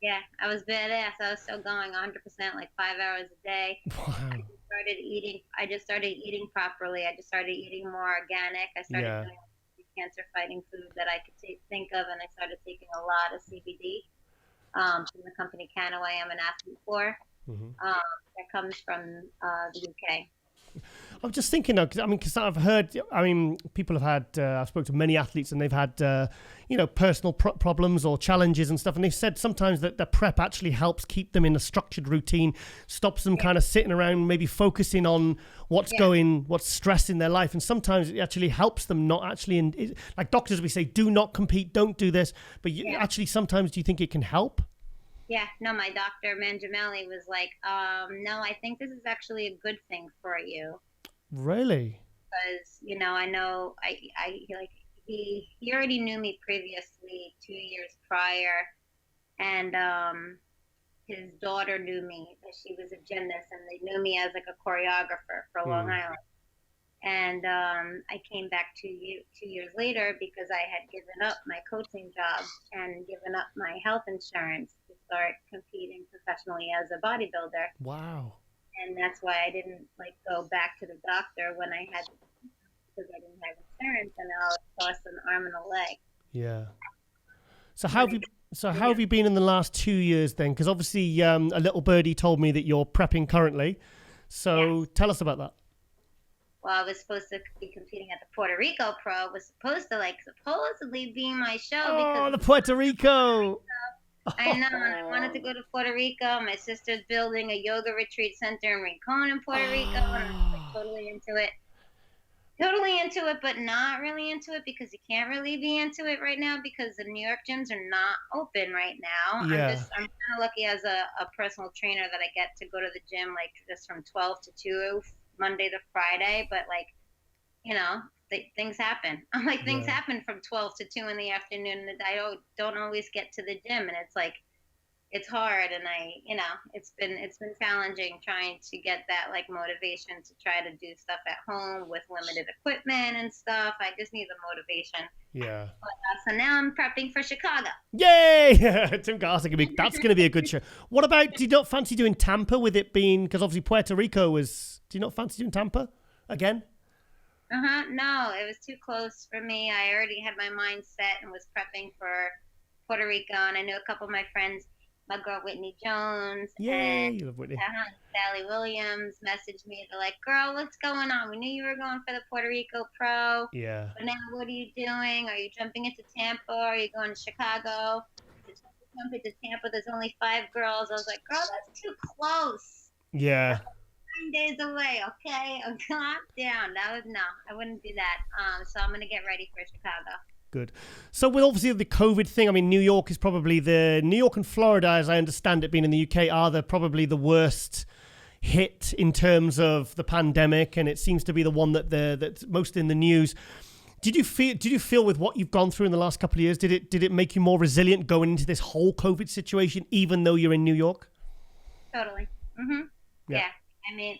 Yeah, I was badass. I was still going 100%, like 5 hours a day. Wow. I just started eating properly. I just started eating more organic. I started doing cancer-fighting food that I could think of, and I started taking a lot of CBD from the company Canaway I'm an athlete for. That comes from the UK. I'm just thinking, because I've heard, people have had, I've spoken to many athletes and they've had, personal problems or challenges and stuff. And they've said sometimes that the prep actually helps keep them in a structured routine, stops them kind of sitting around, maybe focusing on what's stress in their life. And sometimes it actually helps them not actually, like doctors, we say, do not compete, don't do this. But actually, sometimes do you think it can help? Yeah, no, my doctor, Mangiamelli, was like, no, I think this is actually a good thing for you. Really? Because, I know, he already knew me previously 2 years prior, and his daughter knew me, that she was a gymnast, and they knew me as like a choreographer for Long Island. And I came back 2 years later because I had given up my coaching job and given up my health insurance to start competing professionally as a bodybuilder. Wow. And that's why I didn't go back to the doctor when I had, because I didn't have insurance, and I lost an arm and a leg. Yeah. So how have you been in the last 2 years then? Because obviously a little birdie told me that you're prepping currently. So tell us about that. Well, I was supposed to be competing at the Puerto Rico Pro. It was supposed to supposedly be my show. Oh, the Puerto Rico. I know. I wanted to go to Puerto Rico. My sister's building a yoga retreat center in Rincon in Puerto Rico, and I was totally into it. totally into it, but not really into it because you can't really be into it right now because the New York gyms are not open right now. Yeah. I'm kind of lucky as a personal trainer that I get to go to the gym like just from 12 to 2, Monday to Friday. But like, you know, things happen. I'm like, things happen from 12 to 2 in the afternoon that I don't always get to the gym. And it's like, it's hard, and it's been challenging trying to get that like motivation to try to do stuff at home with limited equipment and stuff. I just need the motivation. Yeah. So now I'm prepping for Chicago. Yay! Tim Garza, that's going to be a good show. What about, do you not fancy doing Tampa with it being, because obviously Puerto Rico was, do you not fancy doing Tampa again? No, it was too close for me. I already had my mind set and was prepping for Puerto Rico, and I knew a couple of my friends. My girl Whitney Jones and you love Whitney. Sally Williams messaged me. They're like, "Girl, what's going on? We knew you were going for the Puerto Rico Pro. Yeah. But now what are you doing? Are you jumping into Tampa? Are you going to Chicago? To jump into Tampa, there's only 5 girls." I was like, "Girl, that's too close. Yeah. 9 days away, okay? Oh, calm down." I wouldn't do that. So I'm gonna get ready for Chicago. Good. So with obviously the COVID thing, I mean, New York and Florida, as I understand it, being in the UK, are probably the worst hit in terms of the pandemic, and it seems to be the one that's most in the news. Did you feel with what you've gone through in the last couple of years, did it make you more resilient going into this whole COVID situation, even though you're in New York? Totally. Yeah. I mean,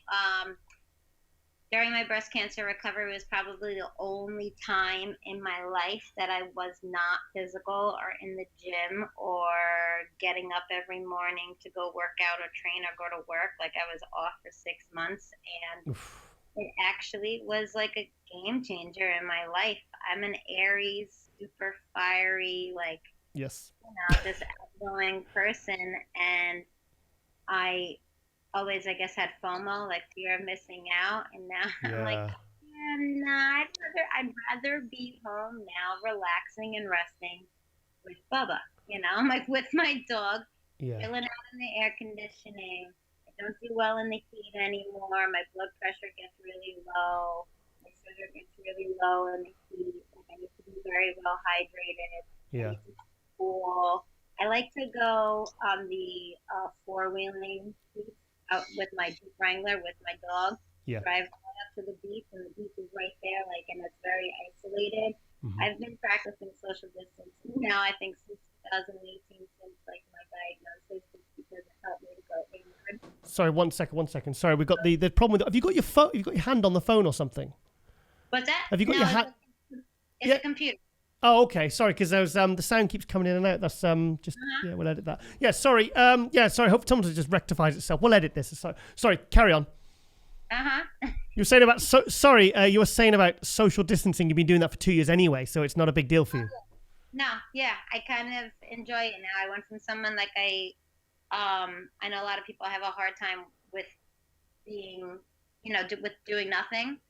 during my breast cancer recovery was probably the only time in my life that I was not physical or in the gym or getting up every morning to go work out or train or go to work. Like I was off for 6 months, and it actually was like a game changer in my life. I'm an Aries, super fiery, like, yes, this outgoing person, and I always, I guess, had FOMO, like fear of missing out, and now I'm like, I'd rather be home now, relaxing and resting with Bubba. I'm like with my dog, chilling out in the air conditioning. I don't do well in the heat anymore. My blood pressure gets really low. My sugar gets really low in the heat. I need to be very well hydrated. Yeah. I need to be cool. I like to go on the four-wheeling piece out with my Jeep Wrangler with my dog. Yeah. Drive up to the beach, and the beach is right there, and it's very isolated. I've been practicing social distancing now, I think, since 2018, since my diagnosis, just because it helped me to go inward. Sorry, one second. Sorry, we've got the problem with. Have you got your phone? You've got your hand on the phone or something? What's that? Have you got your hand? It's a computer. Oh, okay. Sorry, because there's the sound keeps coming in and out. That's we'll edit that. Yeah, sorry. Sorry. Hope sometimes it just rectifies itself. We'll edit this. Sorry. Carry on. You were saying about you were saying about social distancing. You've been doing that for 2 years anyway, so it's not a big deal for you. No, yeah, I kind of enjoy it now. I went from someone like I know a lot of people have a hard time with being, with doing nothing.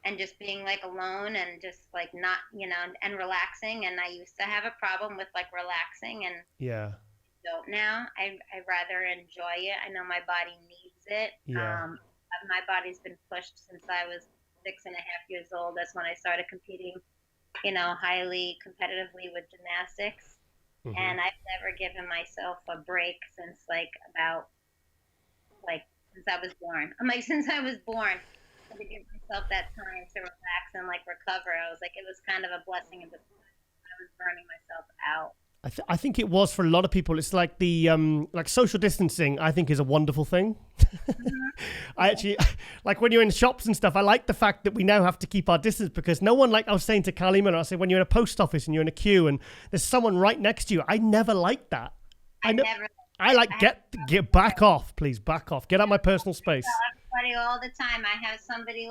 And just being alone and just not, and relaxing. And I used to have a problem with relaxing, and don't now. I rather enjoy it. I know my body needs it. Yeah. My body's been pushed since I was 6.5 years old. That's when I started competing, highly competitively with gymnastics. And I've never given myself a break since since I was born. Since I was born. To give myself that time to relax and recover. I was it was kind of a blessing in disguise. I was burning myself out. I think it was for a lot of people. It's like the social distancing, I think, is a wonderful thing. I actually when you're in shops and stuff, I like the fact that we now have to keep our distance, because no one, I was saying to Kalima, I said, when you're in a post office and you're in a queue and there's someone right next to you, I never liked that. Get back off, please, back off. Get out my personal space. All the time. I have somebody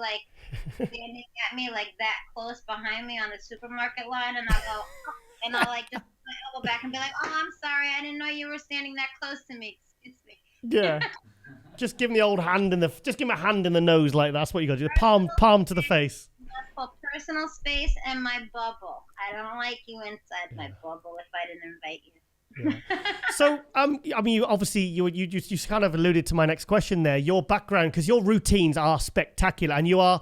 standing at me that close behind me on the supermarket line, and I'll go, and I'll just put my elbow back and be like, "Oh, I'm sorry, I didn't know you were standing that close to me. Excuse me." Yeah. Just give him the old hand just give him a hand in the nose, that's what you got to do. Palm to the face. That's called personal space and my bubble. I don't like you inside my bubble if I didn't invite you. Yeah. So, obviously, you kind of alluded to my next question there. Your background, because your routines are spectacular, and you are,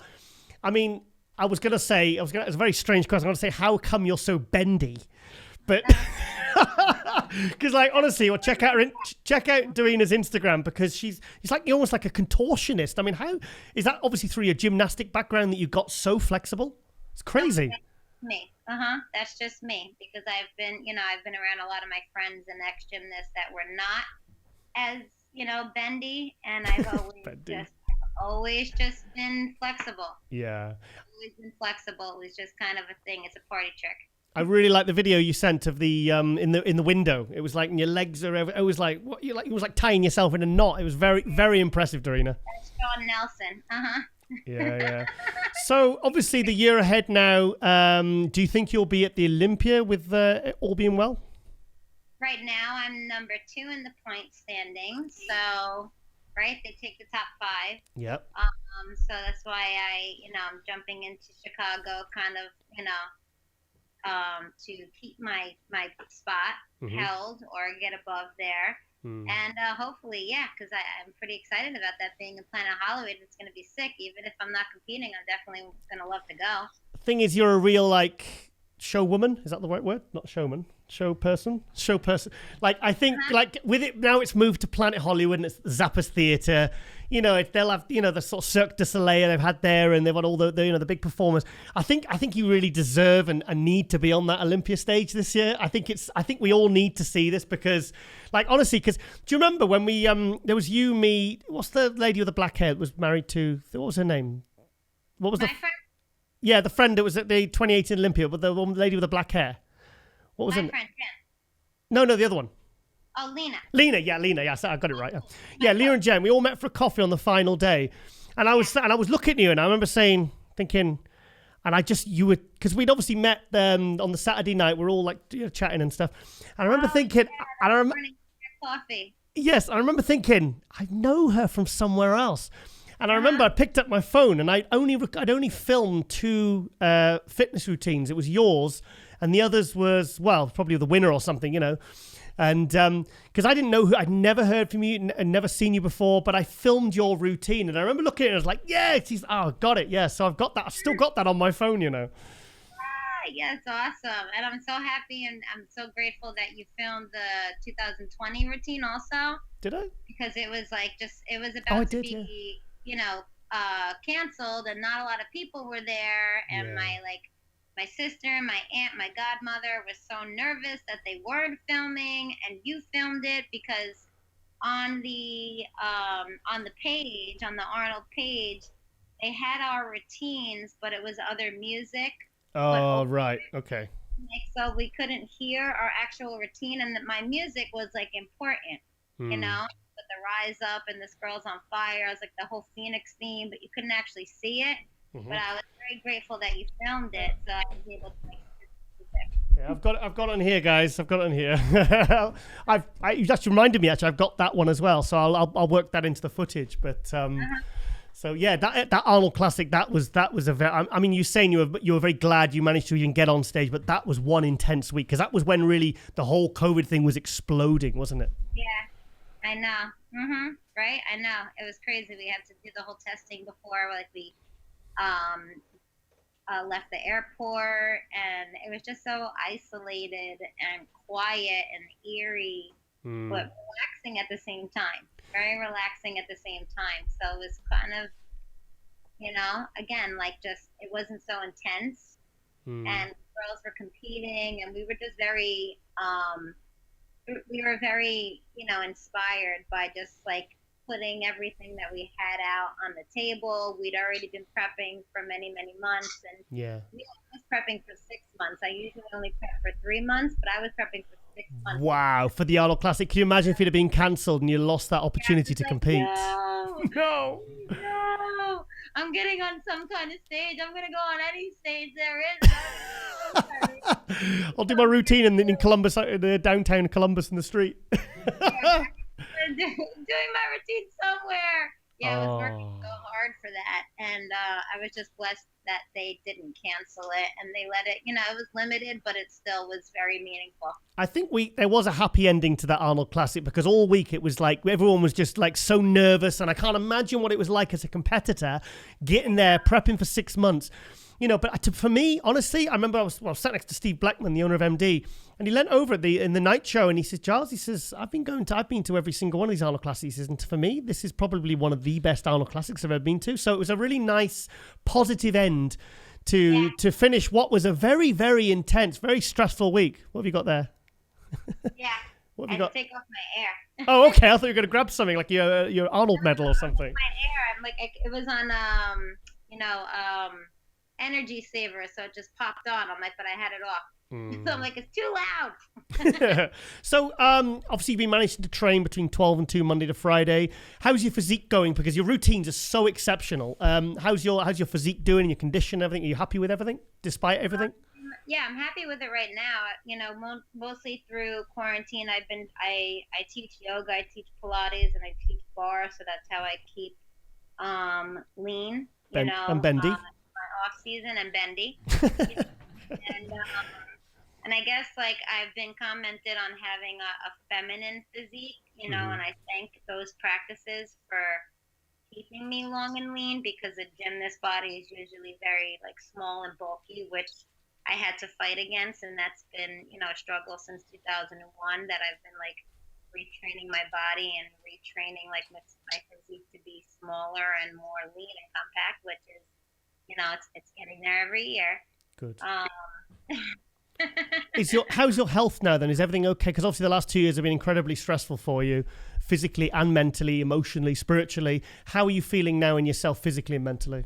I was going to say, it's a very strange question. I was going to say, how come you're so bendy? But because, like, honestly, well, check out Derina's Instagram, because she's like almost like a contortionist. I mean, how is that? Obviously through your gymnastic background that you got so flexible. It's crazy. Me. That's just me, because I've been around a lot of my friends and ex-gymnasts that were not as, bendy, and I've always just been flexible. Yeah. Always been flexible. It was just kind of a thing. It's a party trick. I really like the video you sent of the in the window. It was like your legs are. It was like what you like. It was like tying yourself in a knot. It was very, very impressive, Derina. That's Sean Nelson. Yeah. So obviously the year ahead now. Do you think you'll be at the Olympia with all being well? Right now, I'm number 2 in the point standing. So, right, they take the top 5. Yep. So that's why I'm jumping into Chicago, kind of, to keep my spot held or get above there. And hopefully, because I'm pretty excited about that being in Planet Hollywood. It's going to be sick. Even if I'm not competing, I'm definitely going to love to go. The thing is, you're a real, like, show woman. Is that the right word? Not showman. Show person. Like, I think, like, with it now, it's moved to Planet Hollywood and it's Zappa's Theatre. They'll have, the sort of Cirque du Soleil they've had there, and they've got all the big performers. I think you really deserve and need to be on that Olympia stage this year. I think we all need to see this, because, like, honestly, because do you remember when we there was you, me, what's the lady with the black hair that was married to, what was her name? What was my friend? Yeah, the friend that was at the 2018 Olympia, but the one lady with the black hair. What was my it? friend, Jen. No, the other one. Oh, Lena. Lena, yeah, I got it right. Yeah, Lena and Jen, we all met for a coffee on the final day, and I was looking at you, and I remember thinking, and because we'd obviously met on the Saturday night, we're all like chatting and stuff, and I remember thinking, coffee. Yes, I remember thinking, I know her from somewhere else. And I remember I picked up my phone, and I'd only filmed 2 fitness routines. It was yours, and the others was, well, probably the winner or something, And because I didn't know I'd never heard from you and never seen you before, but I filmed your routine, and I remember looking at it and I was like, yeah, got it, yeah. So I've got that. I've still got that on my phone, Yeah, it's awesome, and I'm so happy, and I'm so grateful that you filmed the 2020 routine also. Did I? Because it was like it was about to be. Yeah. Canceled, and not a lot of people were there, and my sister, my aunt, my godmother was so nervous that they weren't filming, and you filmed it, because on the page, on the Arnold page, they had our routines, but it was other music. Oh, right. Okay. So we couldn't hear our actual routine, and my music was like important, with the Rise Up and This Girl's on Fire. I was like the whole Phoenix theme, but you couldn't actually see it. But I was very grateful that you filmed it, so I was able to make it. Yeah, I've got it on here, guys. I've got it on here. You just reminded me, actually. I've got that one as well, so I'll work that into the footage. But so yeah, that Arnold Classic, that was a very. I mean, you're saying you were very glad you managed to even get on stage, but that was one intense week, because that was when really the whole COVID thing was exploding, wasn't it? Yeah. I know. Right? I know. It was crazy. We had to do the whole testing before, like, we left the airport, and it was just so isolated and quiet and eerie, but relaxing at the same time. Very relaxing at the same time. So it was kind of, again, like, just, it wasn't so intense, and girls were competing, and we were just very, inspired by just, like, putting everything that we had out on the table. We'd already been prepping for many, many months, and we was prepping for 6 months. I usually only prep for 3 months, but I was prepping for 6 months. Wow, for the Arnold Classic. Can you imagine if it had been cancelled and you lost that opportunity to compete? No. I'm getting on some kind of stage. I'm going to go on any stage there is. I'll do my routine in Columbus, downtown Columbus in the street. Doing my routine somewhere. Yeah, I was working so hard for that, and I was just blessed that they didn't cancel it, and they let it. It was limited, but it still was very meaningful. I think there was a happy ending to that Arnold Classic, because all week it was like everyone was just like so nervous, and I can't imagine what it was like as a competitor getting there, prepping for 6 months. But for me, honestly, I remember I was sat next to Steve Blackman, the owner of MD, and he leant over in the night show and he says, Giles, he says, I've been to every single one of these Arnold Classics. He says, and for me, this is probably one of the best Arnold Classics I've ever been to. So it was a really nice, positive end to finish what was a very, very intense, very stressful week. What have you got there? Yeah. What have you got? Take off my air. Oh, okay. I thought you were going to grab something like your Arnold medal or something. My air. I'm like, it was on, energy saver, so it just popped on. I'm like, but I had it off. So I'm like, it's too loud. So obviously you've been managing to train between 12 and 2 Monday to Friday. How's your physique going? Because your routines are so exceptional. How's your physique doing? Your condition, everything? Are you happy with everything, despite everything? Yeah, I'm happy with it right now. Mostly through quarantine, I teach yoga, I teach Pilates, and I teach bar, so that's how I keep lean. And bendy. Off season and bendy. And I guess like I've been commented on having a feminine physique, and I thank those practices for keeping me long and lean, because a gymnast body is usually very like small and bulky, which I had to fight against, and that's been a struggle since 2001, that I've been like retraining my body and retraining like my physique to be smaller and more lean and compact, which is it's getting there every year. Good. How's your health now then? Is everything okay? Because obviously the last 2 years have been incredibly stressful for you, physically and mentally, emotionally, spiritually. How are you feeling now in yourself, physically and mentally?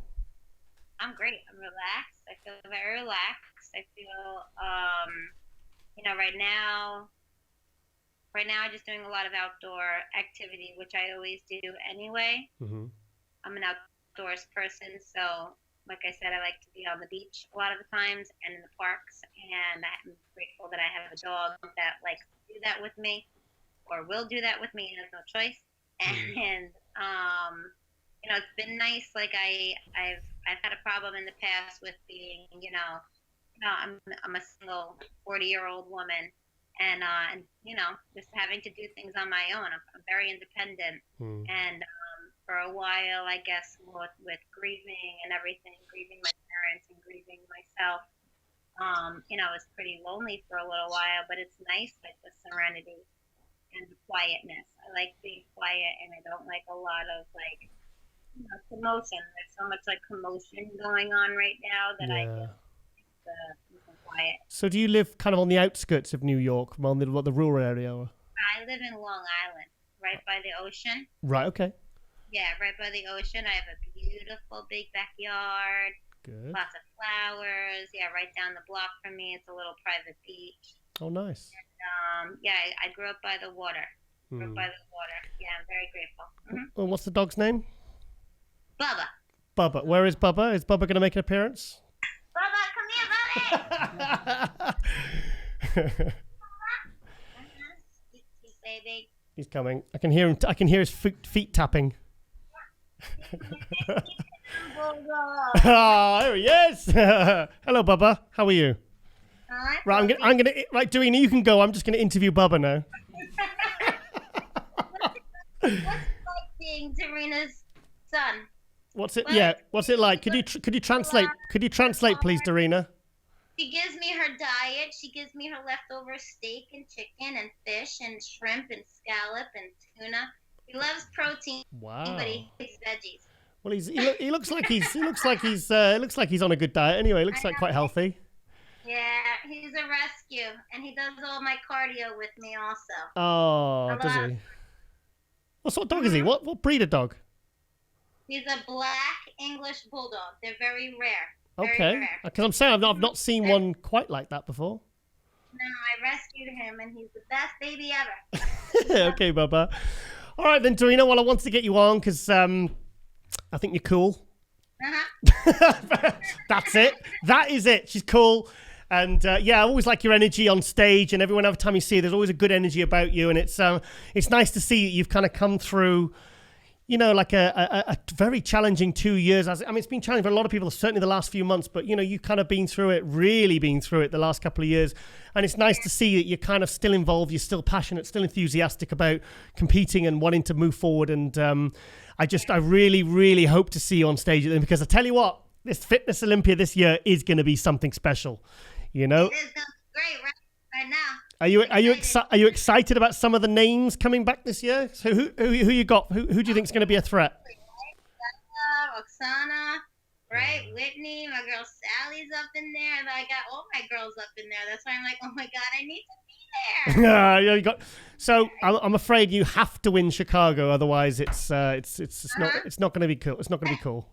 I'm great. I'm relaxed. I feel very relaxed. I feel, right now I'm just doing a lot of outdoor activity, which I always do anyway. I'm an outdoors person, so like I said, I like to be on the beach a lot of the times and in the parks, and I'm grateful that I have a dog that likes to do that with me, or will do that with me, and has no choice. And it's been nice. Like I've had a problem in the past with being, I'm a single 40-year-old woman, and just having to do things on my own. I'm very independent, and for a while, I guess, with grieving and everything, grieving my parents and grieving myself, it was pretty lonely for a little while, but it's nice, like the serenity and the quietness. I like being quiet, and I don't like a lot of like commotion. There's so much like commotion going on right now that I just like quiet. So do you live kind of on the outskirts of New York, on the rural area? Or? I live in Long Island, right by the ocean. Right, okay. Yeah, right by the ocean. I have a beautiful big backyard. Good. Lots of flowers. Yeah, right down the block from me, it's a little private beach. Oh, nice. And, I grew up by the water. Yeah, I'm very grateful. Well, what's the dog's name? Bubba. Bubba. Where is Bubba? Is Bubba going to make an appearance? Bubba, come here, Bubba. He's baby. He's coming. I can hear him. I can hear his feet tapping. Oh, there he is. Hello, Bubba. How are you? Right, I'm gonna. Right, Derina, you can go. I'm just gonna interview Bubba now. What's it like being Derina's son? What's it? Yeah. What's it like? Could you translate? Could you translate, please, Derina? She gives me her diet. She gives me her leftover steak and chicken and fish and shrimp and scallop and tuna. He loves protein, but he hates veggies. Well, he looks like he's on a good diet anyway. He looks like quite healthy. Yeah, he's a rescue, and he does all my cardio with me also. Oh, does he? What sort of dog is he? What breed of dog? He's a black English bulldog. They're very rare. Okay, because I'm saying I've not seen one quite like that before. No, I rescued him, and he's the best baby ever. Okay, Bubba. All right, then, Derina. Well, I wanted to get you on because I think you're cool. That's it. That is it. She's cool. And I always like your energy on stage, and every time you see, there's always a good energy about you, and it's nice to see that you've kind of come through, like a very challenging 2 years. It's been challenging for a lot of people, certainly the last few months, but you've kind of really been through it the last couple of years, and it's nice to see that you're kind of still involved, you're still passionate, still enthusiastic about competing and wanting to move forward, and I really, really hope to see you on stage, because I tell you what, this Fitness Olympia this year is going to be something special, you know. It is gonna be great right now. Are you excited about some of the names coming back this year? So who you got? Who do you think is going to be a threat? Roxana, right? Whitney, my girl Sally's up in there, and I got all my girls up in there. That's why I'm like, oh my god, I need to be there. Yeah, you got. So I'm afraid you have to win Chicago, otherwise it's not going to be cool. It's not going to be cool.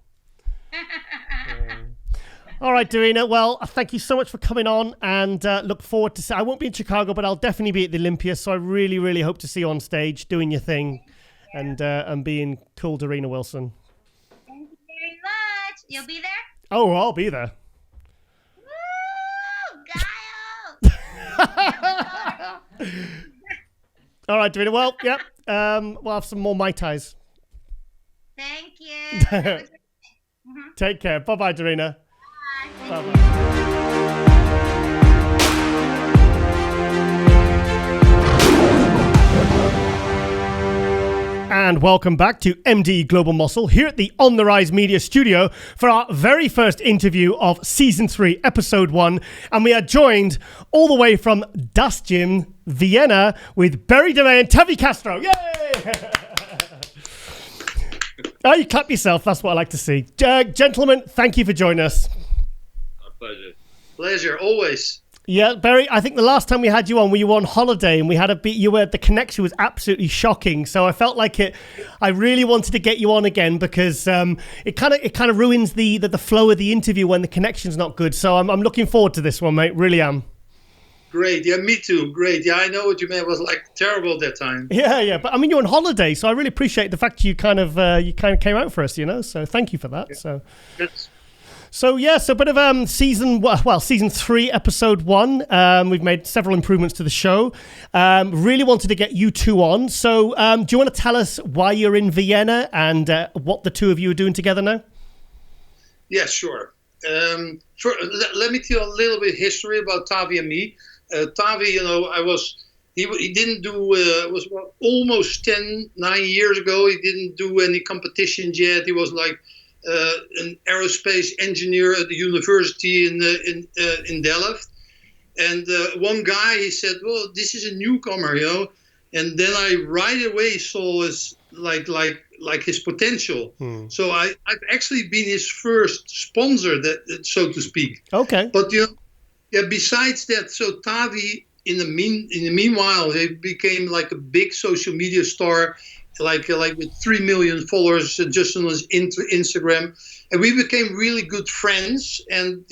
All right, Derina. Well, thank you so much for coming on, and look forward to. I won't be in Chicago, but I'll definitely be at the Olympia. So I really, really hope to see you on stage doing your thing, and being cool, Derina Wilson. Thank you very much. You'll be there? Oh, I'll be there. Woo, Giles! All right, Derina. Well, yep. We'll have some more Mai Tais. Thank you. Take care. Bye-bye, Derina. Bye. Bye-bye. And welcome back to MD Global Muscle here at the On the Rise Media Studio for our very first interview of Season 3, Episode 1. And we are joined all the way from Das Gym, Vienna, with Berry DeMey and Tavi Castro. Yay! Oh, you clap yourself. That's what I like to see. Gentlemen, thank you for joining us. Our pleasure. Pleasure, always. Yeah, Berry, I think the last time we had you on, we were on holiday and we had the connection was absolutely shocking. So I felt like I really wanted to get you on again because it kind of ruins the flow of the interview when the connection's not good. So I'm looking forward to this one, mate. Really am. Great. Yeah, me too. Great. Yeah, I know what you meant. It was like terrible that time. Yeah. But I mean, you're on holiday, so I really appreciate the fact you kind of came out for us, you know. So thank you for that. Yeah. So a bit of season 3, episode 1. We've made several improvements to the show. Really wanted to get you two on. So do you want to tell us why you're in Vienna and what the two of you are doing together now? Yeah, sure. Let me tell a little bit of history about Tavi and me. Tavi, he didn't do, it was almost 9 years ago. He didn't do any competitions yet. He was like an aerospace engineer at the university in Delft. And one guy, he said, well, this is a newcomer, you know. And then I right away saw his, like his potential. So I've actually been his first sponsor, so to speak. Okay. But besides that, so Tavi in the meanwhile, he became like a big social media star, like with 3 million followers just on his Instagram, and we became really good friends, and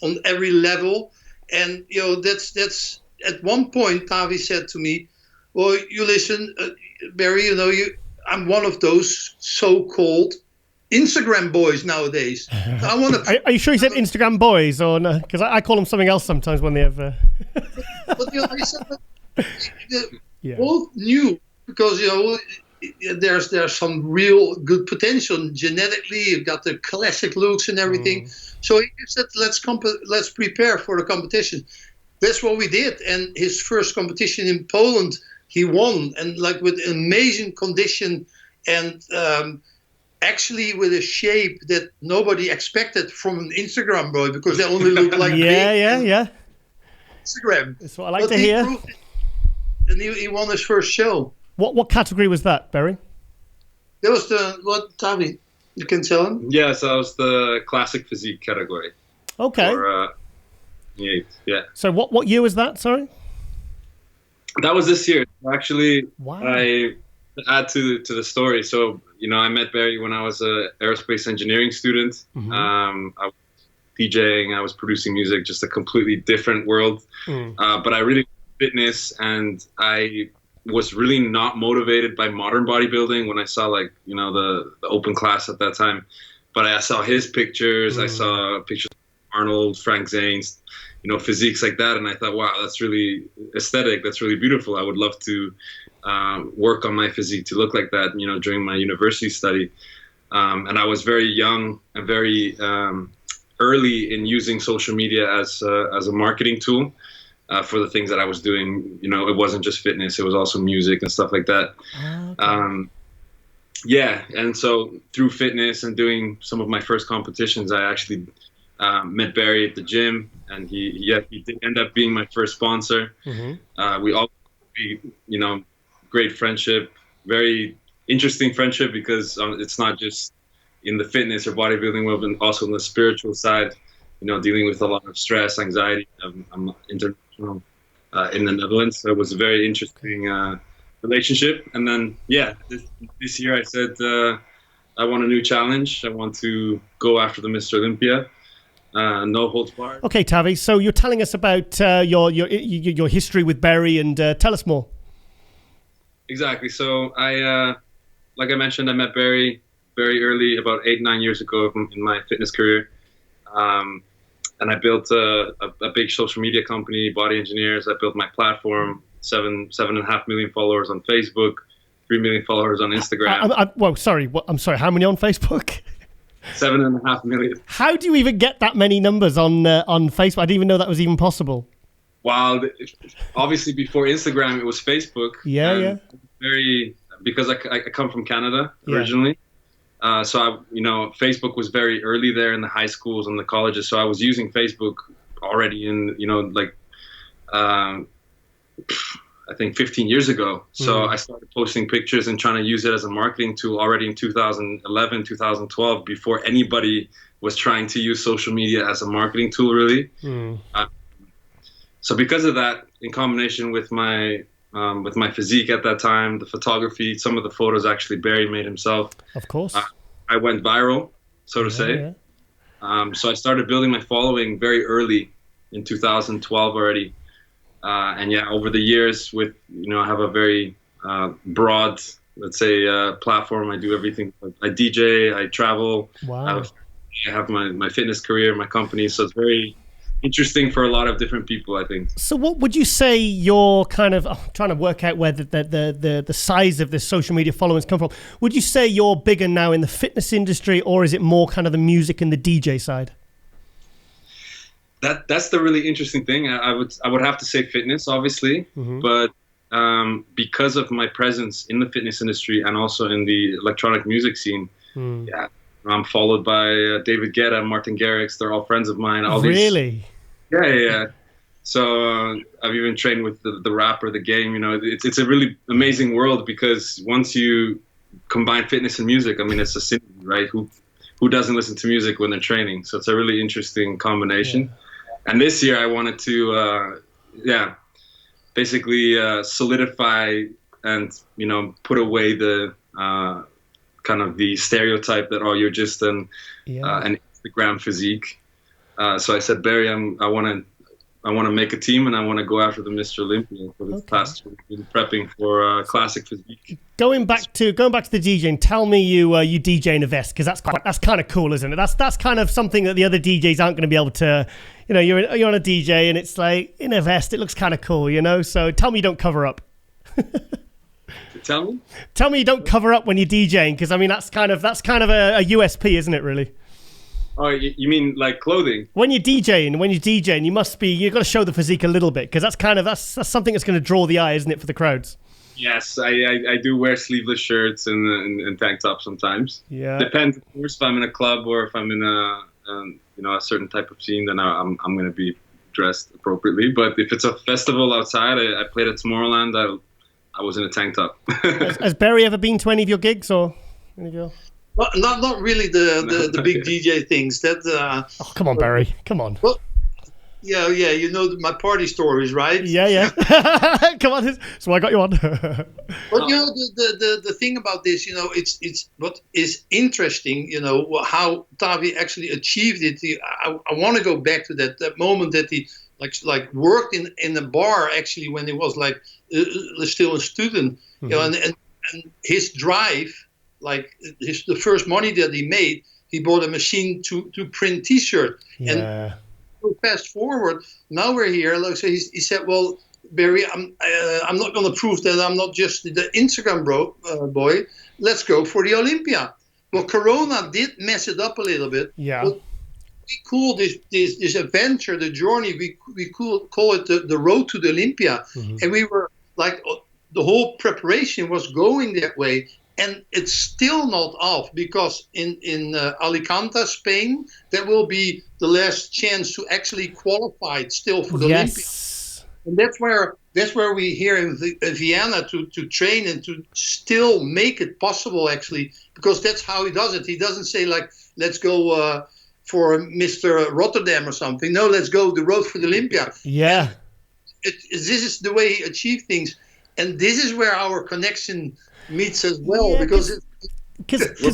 on every level, and that's at one point Tavi said to me, well, you listen, Berry, I'm one of those so-called Instagram boys nowadays. I want to. Are you sure you said Instagram boys or no? Because I call them something else sometimes when they have. But he said that both knew, because there's some real good potential genetically. You've got the classic looks and everything. So he said, let's prepare for the competition. That's what we did. And his first competition in Poland, he won, and like with amazing condition, and actually with a shape that nobody expected from an Instagram boy, because they only look like yeah. Instagram. That's what I like to hear. And he won his first show. What category was that, Berry? That was Tavi? You can tell him? Yeah, so that was the classic physique category. Okay. Yeah. So what year was that, sorry? That was this year. Actually, wow. I add to the story. So, I met Berry when I was an aerospace engineering student. Mm-hmm. I was DJing, I was producing music, just a completely different world. But I really fitness, and I was really not motivated by modern bodybuilding when I saw the open class at that time. But I saw his pictures, I saw pictures of Arnold, Frank Zane's, physiques like that, and I thought, wow, that's really aesthetic, that's really beautiful. I would love to work on my physique to look like that, during my university study. And I was very young and very early in using social media as a marketing tool for the things that I was doing. It wasn't just fitness, it was also music and stuff like that. yeah, and so through fitness and doing some of my first competitions, I actually met Berry at the gym, and he did end up being my first sponsor. We all, great friendship, very interesting friendship, because it's not just in the fitness or bodybuilding world, but also in the spiritual side, dealing with a lot of stress, anxiety. I'm international in the Netherlands, so it was a very interesting relationship. And then, this year I said, I want a new challenge. I want to go after the Mr. Olympia. No holds barred. Okay, Tavi. So you're telling us about your history with Berry, and tell us more. Exactly. So I, like I mentioned, I met Berry very early, about 8-9 years ago in my fitness career, and I built a big social media company, Body Engineers. I built my platform, 7.5 million followers on Facebook, 3 million followers on Instagram. I'm sorry. How many on Facebook? 7.5 million. How do you even get that many numbers on Facebook? I didn't even know that was even possible. Well, obviously before Instagram, it was Facebook. Yeah. Because I come from Canada originally. So Facebook was very early there in the high schools and the colleges. So I was using Facebook already in, I think 15 years ago. So I started posting pictures and trying to use it as a marketing tool already in 2011, 2012, before anybody was trying to use social media as a marketing tool, really. So because of that, in combination with my physique at that time, the photography, some of the photos actually Berry made himself. Of course. I went viral, so to say. Yeah. So I started building my following very early in 2012 already. And over the years, I have a very broad, let's say, platform. I do everything. I DJ, I travel. Wow. I have my fitness career, my company. So it's very interesting for a lot of different people, I think. So what would you say your kind of, I'm trying to work out where the size of this social media followings come from. Would you say you're bigger now in the fitness industry, or is it more kind of the music and the DJ side? That's the really interesting thing. I would have to say fitness, obviously, but because of my presence in the fitness industry and also in the electronic music scene, I'm followed by David Guetta, Martin Garrix. They're all friends of mine. Really? Yeah. So I've even trained with the rapper, The Game. It's a really amazing world, because once you combine fitness and music, I mean, it's a synergy, right? Who doesn't listen to music when they're training? So it's a really interesting combination. Yeah. And this year I wanted to, basically solidify and, put away the kind of the stereotype that, you're just an Instagram physique. So I said, Berry, I want to make a team, and I want to go after the Mr. Olympia for this past year. Been prepping for classic physique. Going back to the DJing, tell me you DJ in a vest, because that's kind of cool, isn't it? That's kind of something that the other DJs aren't going to be able to. You're on a DJ and it's like in a vest. It looks kind of cool, So tell me you don't cover up. Tell me you don't cover up when you're DJing, because I mean that's kind of a USP, isn't it? Really. Oh, you mean like clothing? When you're DJing, you've got to show the physique a little bit, because that's something that's going to draw the eye, isn't it, for the crowds? Yes, I do wear sleeveless shirts and tank tops sometimes. Yeah. Depends, of course, if I'm in a club or if I'm in a certain type of scene, then I'm going to be dressed appropriately. But if it's a festival outside, I played at Tomorrowland, I was in a tank top. Has Berry ever been to any of your gigs or any of your? Well, not really the big DJ things. Oh, come on, Berry, come on. Well, yeah, my party stories, right? Yeah. Come on, so I got you on. But the thing about this, it's what is interesting. How Tavi actually achieved it. I want to go back to that moment that he like worked in a bar actually when he was still a student. And his drive. The first money that he made, he bought a machine to print T-shirt. Yeah. And so fast forward, now we're here. So he said, "Well, Berry, I'm not going to prove that I'm not just the Instagram boy. Let's go for the Olympia." Well, Corona did mess it up a little bit. Yeah. But we call this adventure, the journey. We call it the road to the Olympia, and we were the whole preparation was going that way. And it's still not off, because in Alicante, Spain, that will be the last chance to actually qualify still for the Olympia. And that's where we here in Vienna to train and to still make it possible, actually, because that's how he does it. He doesn't say like, let's go for Mr. Rotterdam or something. No, let's go the road for the Olympia. Yeah. This is the way he achieved things. And this is where our connection meets as well, because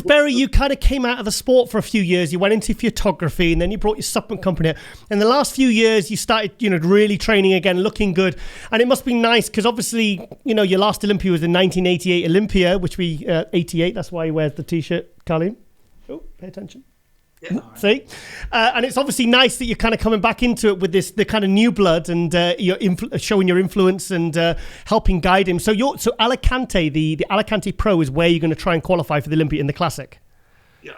Berry, you kind of came out of the sport for a few years. You went into photography, and then you brought your supplement company. In the last few years, you started, really training again, looking good. And it must be nice, because obviously, your last Olympia was in 1988 Olympia, which 88. That's why he wears the T-shirt, Colleen. Oh, pay attention. Yeah. See, and it's obviously nice that you're kind of coming back into it with the kind of new blood, and you're showing your influence and helping guide him. So Alicante, the Alicante Pro is where you're going to try and qualify for the Olympia in the Classic. Yeah.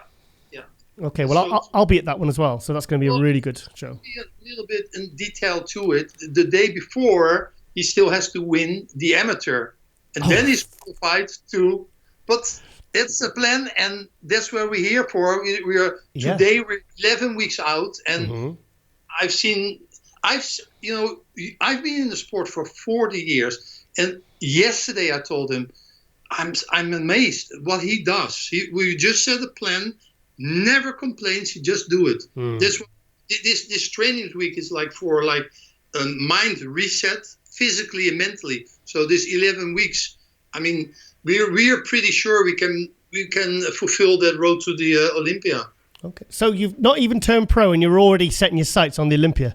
Okay, well I'll be at that one as well. So that's going to be a really good show. A little bit in detail to it. The day before, he still has to win the amateur, and then he's qualified to. But that's the plan, and that's where we're here for. Today we're 11 weeks out, and I've been in the sport for 40 years, and yesterday I told him, I'm amazed what he does. We just set a plan, never complains. He just do it. This training week is like for a mind reset, physically and mentally. So this 11 weeks, I mean, we are pretty sure we can fulfill that road to the Olympia. Okay, so you've not even turned pro, and you're already setting your sights on the Olympia.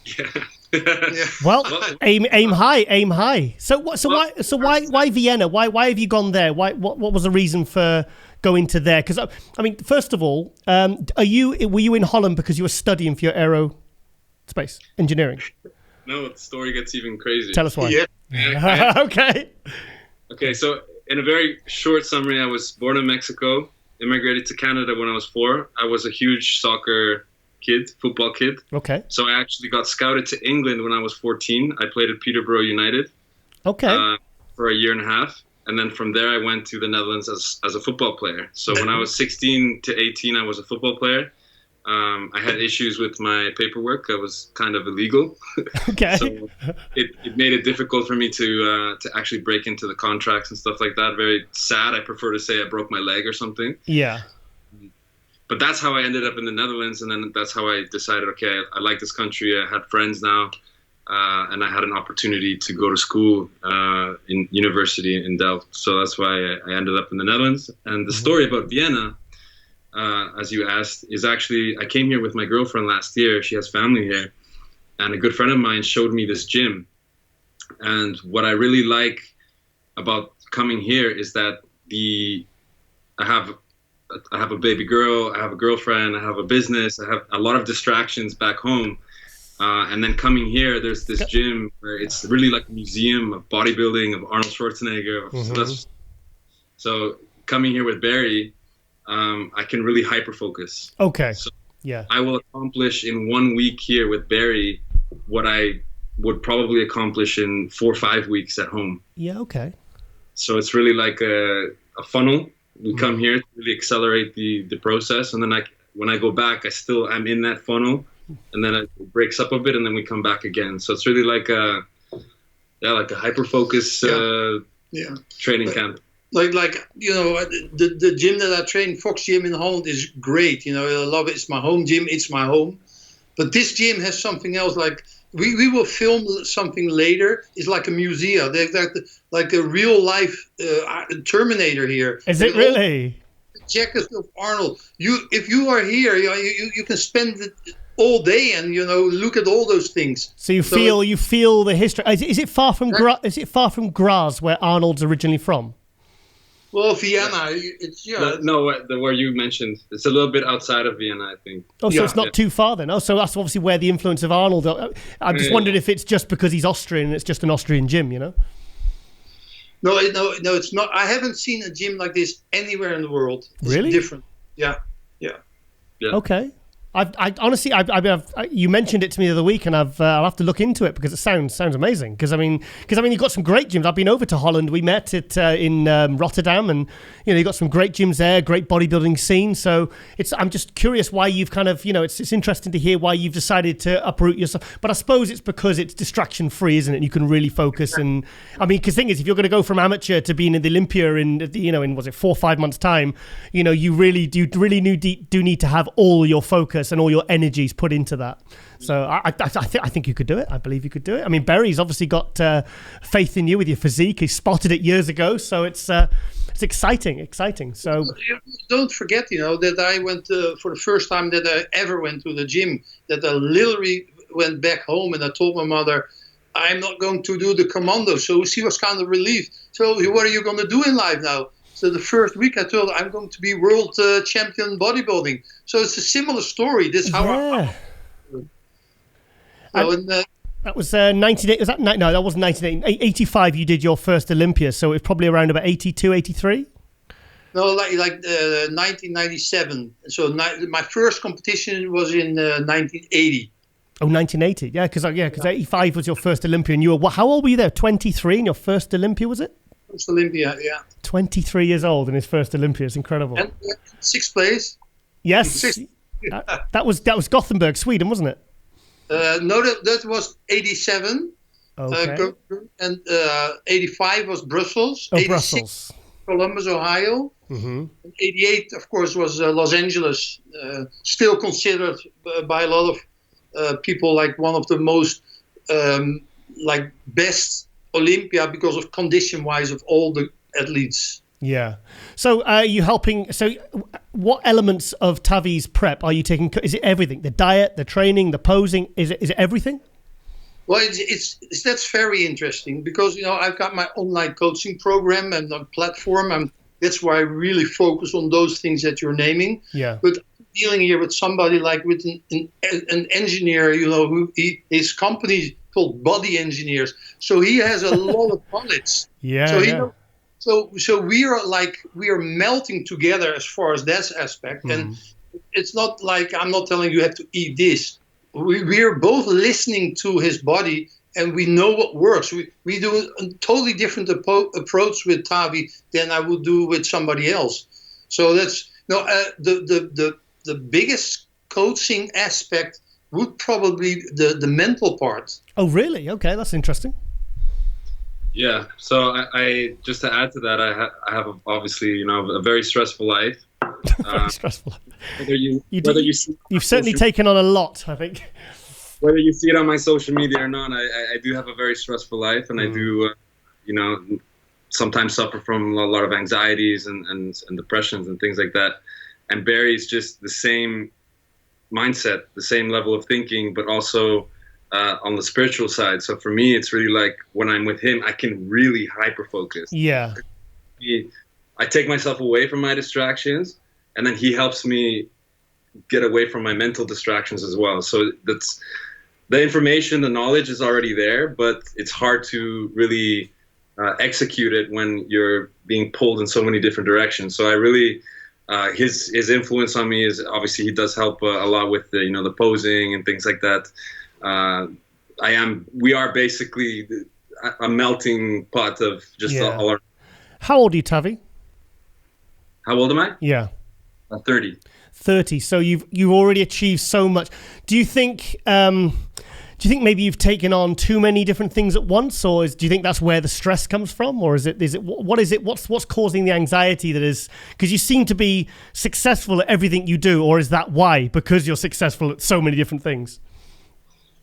Yeah. Well, aim high. So why Vienna? Why have you gone there? What was the reason for going to there? Because I mean, first of all, were you in Holland because you were studying for your aerospace engineering? No, the story gets even crazier. Tell us why. Yeah. Okay, so in a very short summary, I was born in Mexico, immigrated to Canada when I was 4. I was a huge football kid. Okay. So I actually got scouted to England when I was 14. I played at Peterborough United. Okay. For a year and a half. And then from there, I went to the Netherlands as a football player. So when I was 16 to 18, I was a football player. I had issues with my paperwork. I was kind of illegal. Okay. So it made it difficult for me to actually break into the contracts and stuff like that. Very sad. I prefer to say I broke my leg or something. Yeah. But that's how I ended up in the Netherlands. And then that's how I decided, okay, I like this country. I had friends now. And I had an opportunity to go to school in university in Delft. So that's why I ended up in the Netherlands. And the story about Vienna, as you asked, is actually, I came here with my girlfriend last year. She has family here. And a good friend of mine showed me this gym. And what I really like about coming here is that I have a baby girl, I have a girlfriend, I have a business, I have a lot of distractions back home. And then coming here, there's this gym where it's really like a museum of bodybuilding, of Arnold Schwarzenegger. So coming here with Berry, I can really hyper-focus. Okay. So yeah. I will accomplish in 1 week here with Berry what I would probably accomplish in 4 or 5 weeks at home. Yeah, okay. So it's really like a funnel. We come here to really accelerate the process. And then when I go back, I'm in that funnel. And then it breaks up a bit, and then we come back again. So it's really like a hyper-focus training camp. Like the gym that I train, Fox Gym in Holland, is great. I love it. It's my home gym. It's my home. But this gym has something else. Like we will film something later. It's like a museum. They've got like a real life Terminator here. Is it really? Jacket of Arnold. If you are here, you can spend it all day and look at all those things. So you feel the history. Is it far from Graz, where Arnold's originally from? Well, Vienna, it's where you mentioned, it's a little bit outside of Vienna, I think. Oh, so it's not too far then. Oh, so that's obviously where the influence of Arnold. I'm just wondering if it's just because he's Austrian and it's just an Austrian gym, No, it's not. I haven't seen a gym like this anywhere in the world. It's really different. Yeah. Okay. I honestly, you mentioned it to me the other week, and I'll have to look into it because it sounds amazing. Because I mean, you've got some great gyms. I've been over to Holland. We met in Rotterdam, and you've got some great gyms there, great bodybuilding scene. So I'm just curious why you've kind of, it's interesting to hear why you've decided to uproot yourself. But I suppose it's because it's distraction free, isn't it? And you can really focus. And I mean, because the thing is, if you're going to go from amateur to being in the Olympia in was it 4 or 5 months time, you really do need to have all your focus and all your energies put into that. So I think you could do it. I believe you could do it. I mean, Berry's obviously got faith in you with your physique. He spotted it years ago, so it's exciting. So don't forget, that I went for the first time that I ever went to the gym. That I literally went back home and I told my mother, I'm not going to do the commando. So she was kind of relieved. So what are you going to do in life now? So the first week I told her I'm going to be world champion bodybuilding. So it's a similar story. This is how that was 1980. Was that no? That wasn't 1985. You did your first Olympia, so it was probably around about 82, 83. No, like 1997. So my first competition was in 1980. Oh, 1980. Yeah, because 85 was your first Olympia, and you were how old were you there? 23 in your first Olympia, was it? First Olympia, yeah. 23 years old in his first Olympia. It's incredible. And sixth place. Yes. That was Gothenburg, Sweden, wasn't it? No, that was 87. Okay. And 85 was Brussels. Oh, 86, Brussels. Columbus, Ohio. Mm-hmm. 88, of course, was Los Angeles. Still considered by a lot of people like one of the most best Olympia because of condition-wise of all the athletes. Yeah. So are you helping? So what elements of Tavi's prep are you taking? Is it everything? The diet, the training, the posing? Is it everything? Well, that's very interesting because, I've got my online coaching program and a platform. And that's why I really focus on those things that you're naming. Yeah. But dealing here with somebody like with an engineer, his company called Body Engineers. So he has a lot of knowledge. Yeah. So we are melting together as far as that aspect. And it's not like I'm not telling you have to eat this. We are both listening to his body and we know what works. We do a totally different approach with Tavi than I would do with somebody else. So that's the biggest coaching aspect would probably be the mental part. Oh, really? Okay, that's interesting. Yeah. So I just to add to that, I have obviously a very stressful life. Very stressful. You've certainly taken on a lot, I think. Whether you see it on my social media or not, I do have a very stressful life, and I do, sometimes suffer from a lot of anxieties and depressions and things like that. And Berry's just the same mindset, the same level of thinking, but also on the spiritual side. So for me, it's really like when I'm with him, I can really hyper focus. Yeah. I take myself away from my distractions, and then he helps me get away from my mental distractions as well. So that's the information, the knowledge is already there, but it's hard to really execute it when you're being pulled in so many different directions. So I really, his influence on me is obviously he does help a lot with the posing and things like that. We are basically a melting pot of just all our. How old are you, Tavi? How old am I? Yeah. 30. 30. So you've already achieved so much. Do you think maybe you've taken on too many different things at once, or do you think that's where the stress comes from, or what's causing the anxiety that is? Because you seem to be successful at everything you do, or is that why? Because you're successful at so many different things.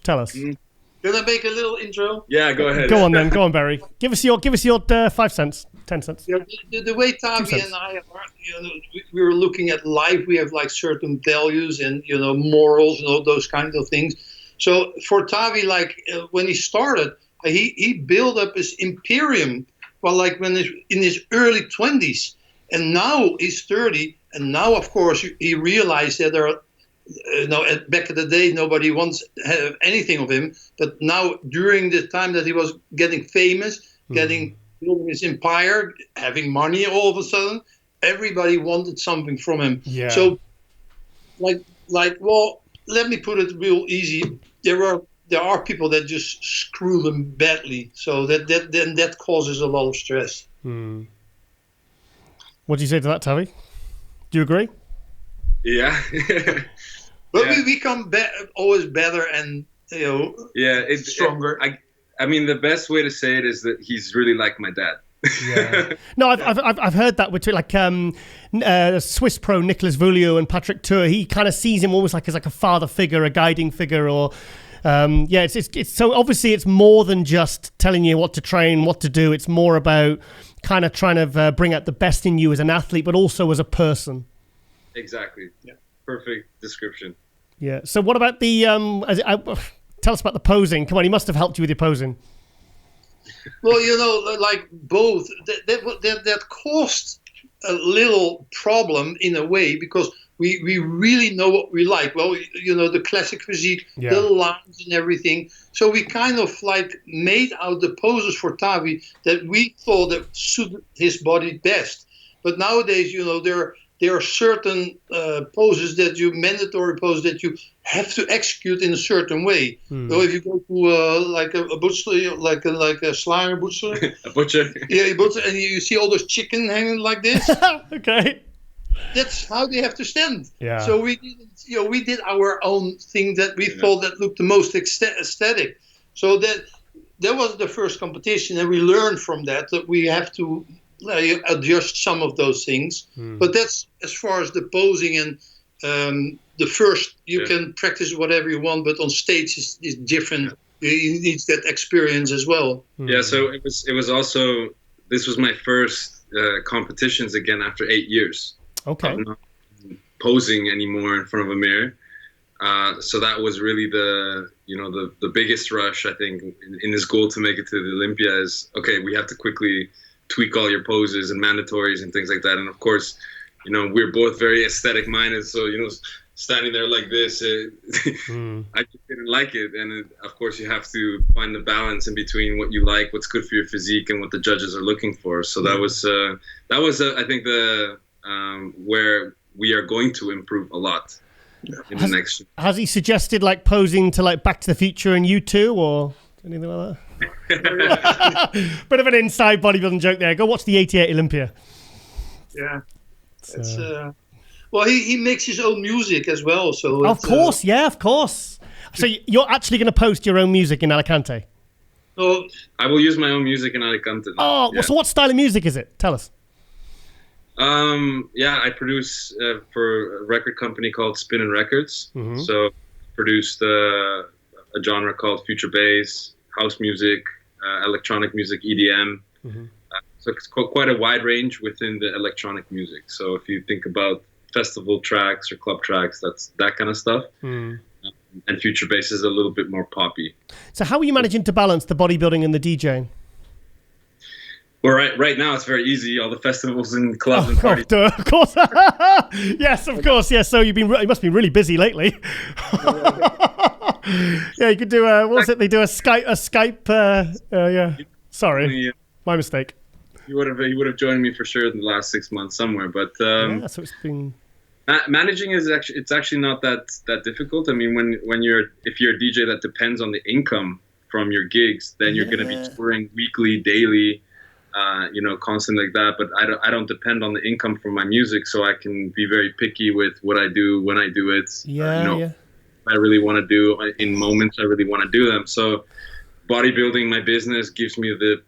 Tell us. Can I make a little intro? Yeah, go ahead. Go on then. Go on, Barry. Give us your 5 cents, 10 cents. Yeah, the way Tavi and I are, we were looking at life. We have like certain values and morals and all those kinds of things. So for Tavi, when he started, he built up his imperium. Well, when in his early 20s, and now he's 30, and now of course he realized that there are. Back in the day, nobody wants to have anything of him. But now, during the time that he was getting famous, building his empire, having money all of a sudden, everybody wanted something from him. Yeah. So, like, well, let me put it real easy. There are people that just screw them badly, so that causes a lot of stress. What do you say to that, Tavi? Do you agree? Yeah. But we become always better and stronger. I mean, the best way to say it is that he's really like my dad. Yeah. No, I've heard that with like Swiss pro Nicolas Vulio and Patrick Tour. He kind of sees him almost like as like a father figure, a guiding figure, or it's so obviously it's more than just telling you what to train, what to do. It's more about kind of trying to bring out the best in you as an athlete, but also as a person. Exactly. Yeah. Perfect description. Yeah. So what about the tell us about the posing. Come on, he must have helped you with your posing. Well, like both, that caused a little problem in a way, because we really know what we like. Well, the classic physique, the lines and everything. So we kind of like made out the poses for Tavi that we thought that suited his body best. But nowadays, there are certain poses mandatory poses that you have to execute in a certain way. So if you go to like a butcher, like a Slager butcher, a butcher, a butcher, and you see all those chicken hanging like this. Okay. That's how they have to stand. Yeah. So we did our own thing that we thought that looked the most aesthetic. So that was the first competition, and we learned from that we have to adjust some of those things. But that's as far as the posing and the first. You can practice whatever you want, but on stage is different. You need that experience as well. Yeah. So it was also, this was my first competitions again after 8 years. Okay. I'm not posing anymore in front of a mirror. So that was really the biggest rush, I think, in this goal to make it to the Olympia is, okay, we have to quickly tweak all your poses and mandatories and things like that. And of course, we're both very aesthetic minded. So, standing there like this, I just didn't like it. And of course you have to find the balance in between what you like, what's good for your physique, and what the judges are looking for. So that was I think the where we are going to improve a lot in the next year. Has he suggested like posing to like Back to the Future and U2 or anything like that? Bit of an inside bodybuilding joke there. Go watch the '88 Olympia. Yeah. It's well, he makes his own music as well. So of course. So you're actually going to post your own music in Alicante? Oh, I will use my own music in Alicante. Oh, so what style of music is it? Tell us. I produce for a record company called Spinnin' Records. So produced a genre called future bass, house music, electronic music, EDM. So it's quite a wide range within the electronic music. So if you think about festival tracks or club tracks, that's that kind of stuff. And future bass is a little bit more poppy. So how are you managing to balance the bodybuilding and the DJing? Well, right now it's very easy. All the festivals and clubs and parties. Of course. Yes, of course. Yes. So you must be really busy lately. Yeah, you could do what was it? They do a Skype. Yeah. Sorry, my mistake. You would have joined me for sure in the last 6 months somewhere, but so it's been managing is actually not that difficult. I mean, if you're a DJ that depends on the income from your gigs, then you're going to be touring weekly, daily. Constant like that, but I don't depend on the income from my music, so I can be very picky with what I do when I do it. I really want to do in moments. I really want to do them. So, bodybuilding, my business, gives me the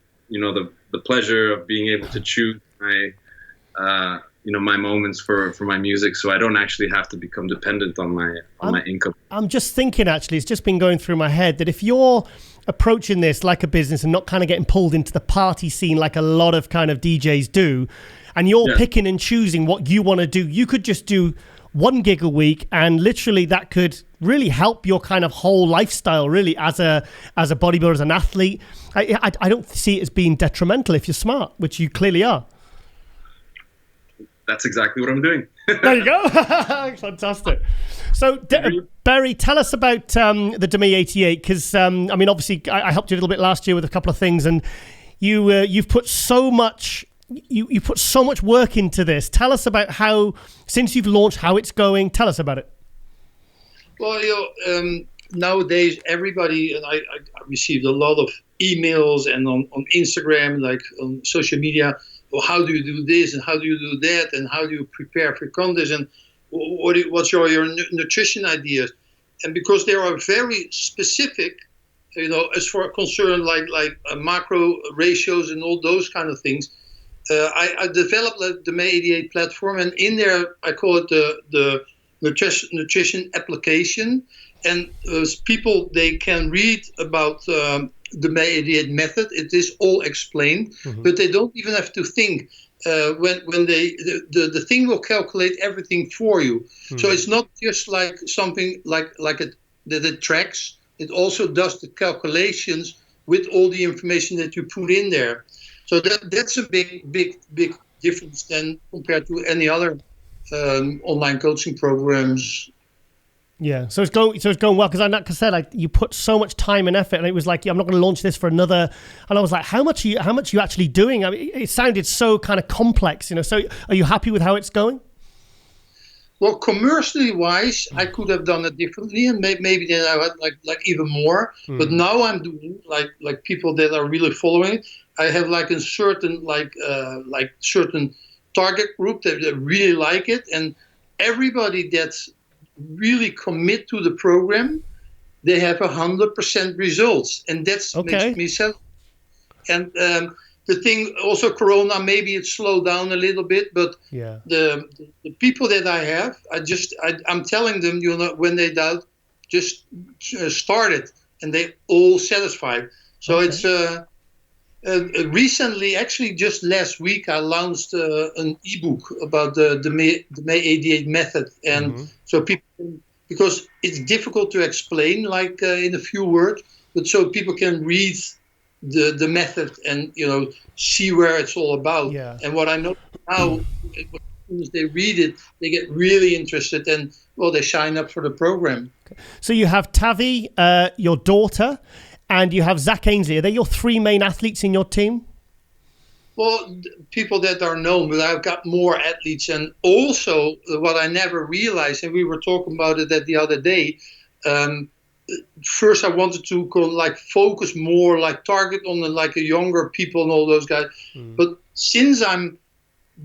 pleasure of being able to choose my my moments for my music, so I don't actually have to become dependent on my income. I'm just thinking, actually, it's just been going through my head that if you're approaching this like a business and not kind of getting pulled into the party scene like a lot of kind of DJs do, and you're picking and choosing what you want to do, you could just do 1 gig a week, and literally that could really help your kind of whole lifestyle, really, as a bodybuilder, as an athlete. I don't see it as being detrimental if you're smart, which you clearly are. That's exactly what I'm doing. There you go. Fantastic. So, Berry, tell us about the DeMey 88, because, obviously, I helped you a little bit last year with a couple of things, and you've put so much... You put so much work into this. Tell us about how, since you've launched, how it's going. Tell us about it. Well, nowadays everybody, and I received a lot of emails and on Instagram, like on social media. Well, how do you do this and how do you do that and how do you prepare for contest and what's your nutrition ideas? And because they are very specific, as for concern like macro ratios and all those kind of things, I developed the May 88 platform, and in there I call it the nutrition application, and people, they can read about the May 88 method. It is all explained, but they don't even have to think. When the thing will calculate everything for you. So it's not just like something like that it tracks. It also does the calculations with all the information that you put in there. So that's a big difference than compared to any other online coaching programs. Yeah, so it's going well, because like I said, you put so much time and effort, and it was like, I'm not going to launch this for another. And I was like, how much are you actually doing? I mean, it sounded so kind of complex, So are you happy with how it's going? Well, commercially wise, I could have done it differently, and maybe then I had like even more. But now I'm doing like people that are really following. I have like a certain certain target group that really like it, and everybody that's really commit to the program, they have 100% results, and that's makes me sad. And the thing also, Corona, maybe it slowed down a little bit, but the people that I have, I'm telling them, when they doubt, just start it, and they all satisfied. So it's recently, actually just last week, I launched an ebook about the May 88 method, and so people, because it's difficult to explain in a few words, but so people can read the method and see where it's all about. And what I know now, as soon as they read it, they get really interested, and they sign up for the program. So you have Tavi, your daughter, and you have Zach Ainsley. Are they your three main athletes in your team? Well, people that are known, but I've got more athletes. And also, what I never realized, and we were talking about it the other day, first I wanted to focus more, target on the younger people and all those guys. But since I'm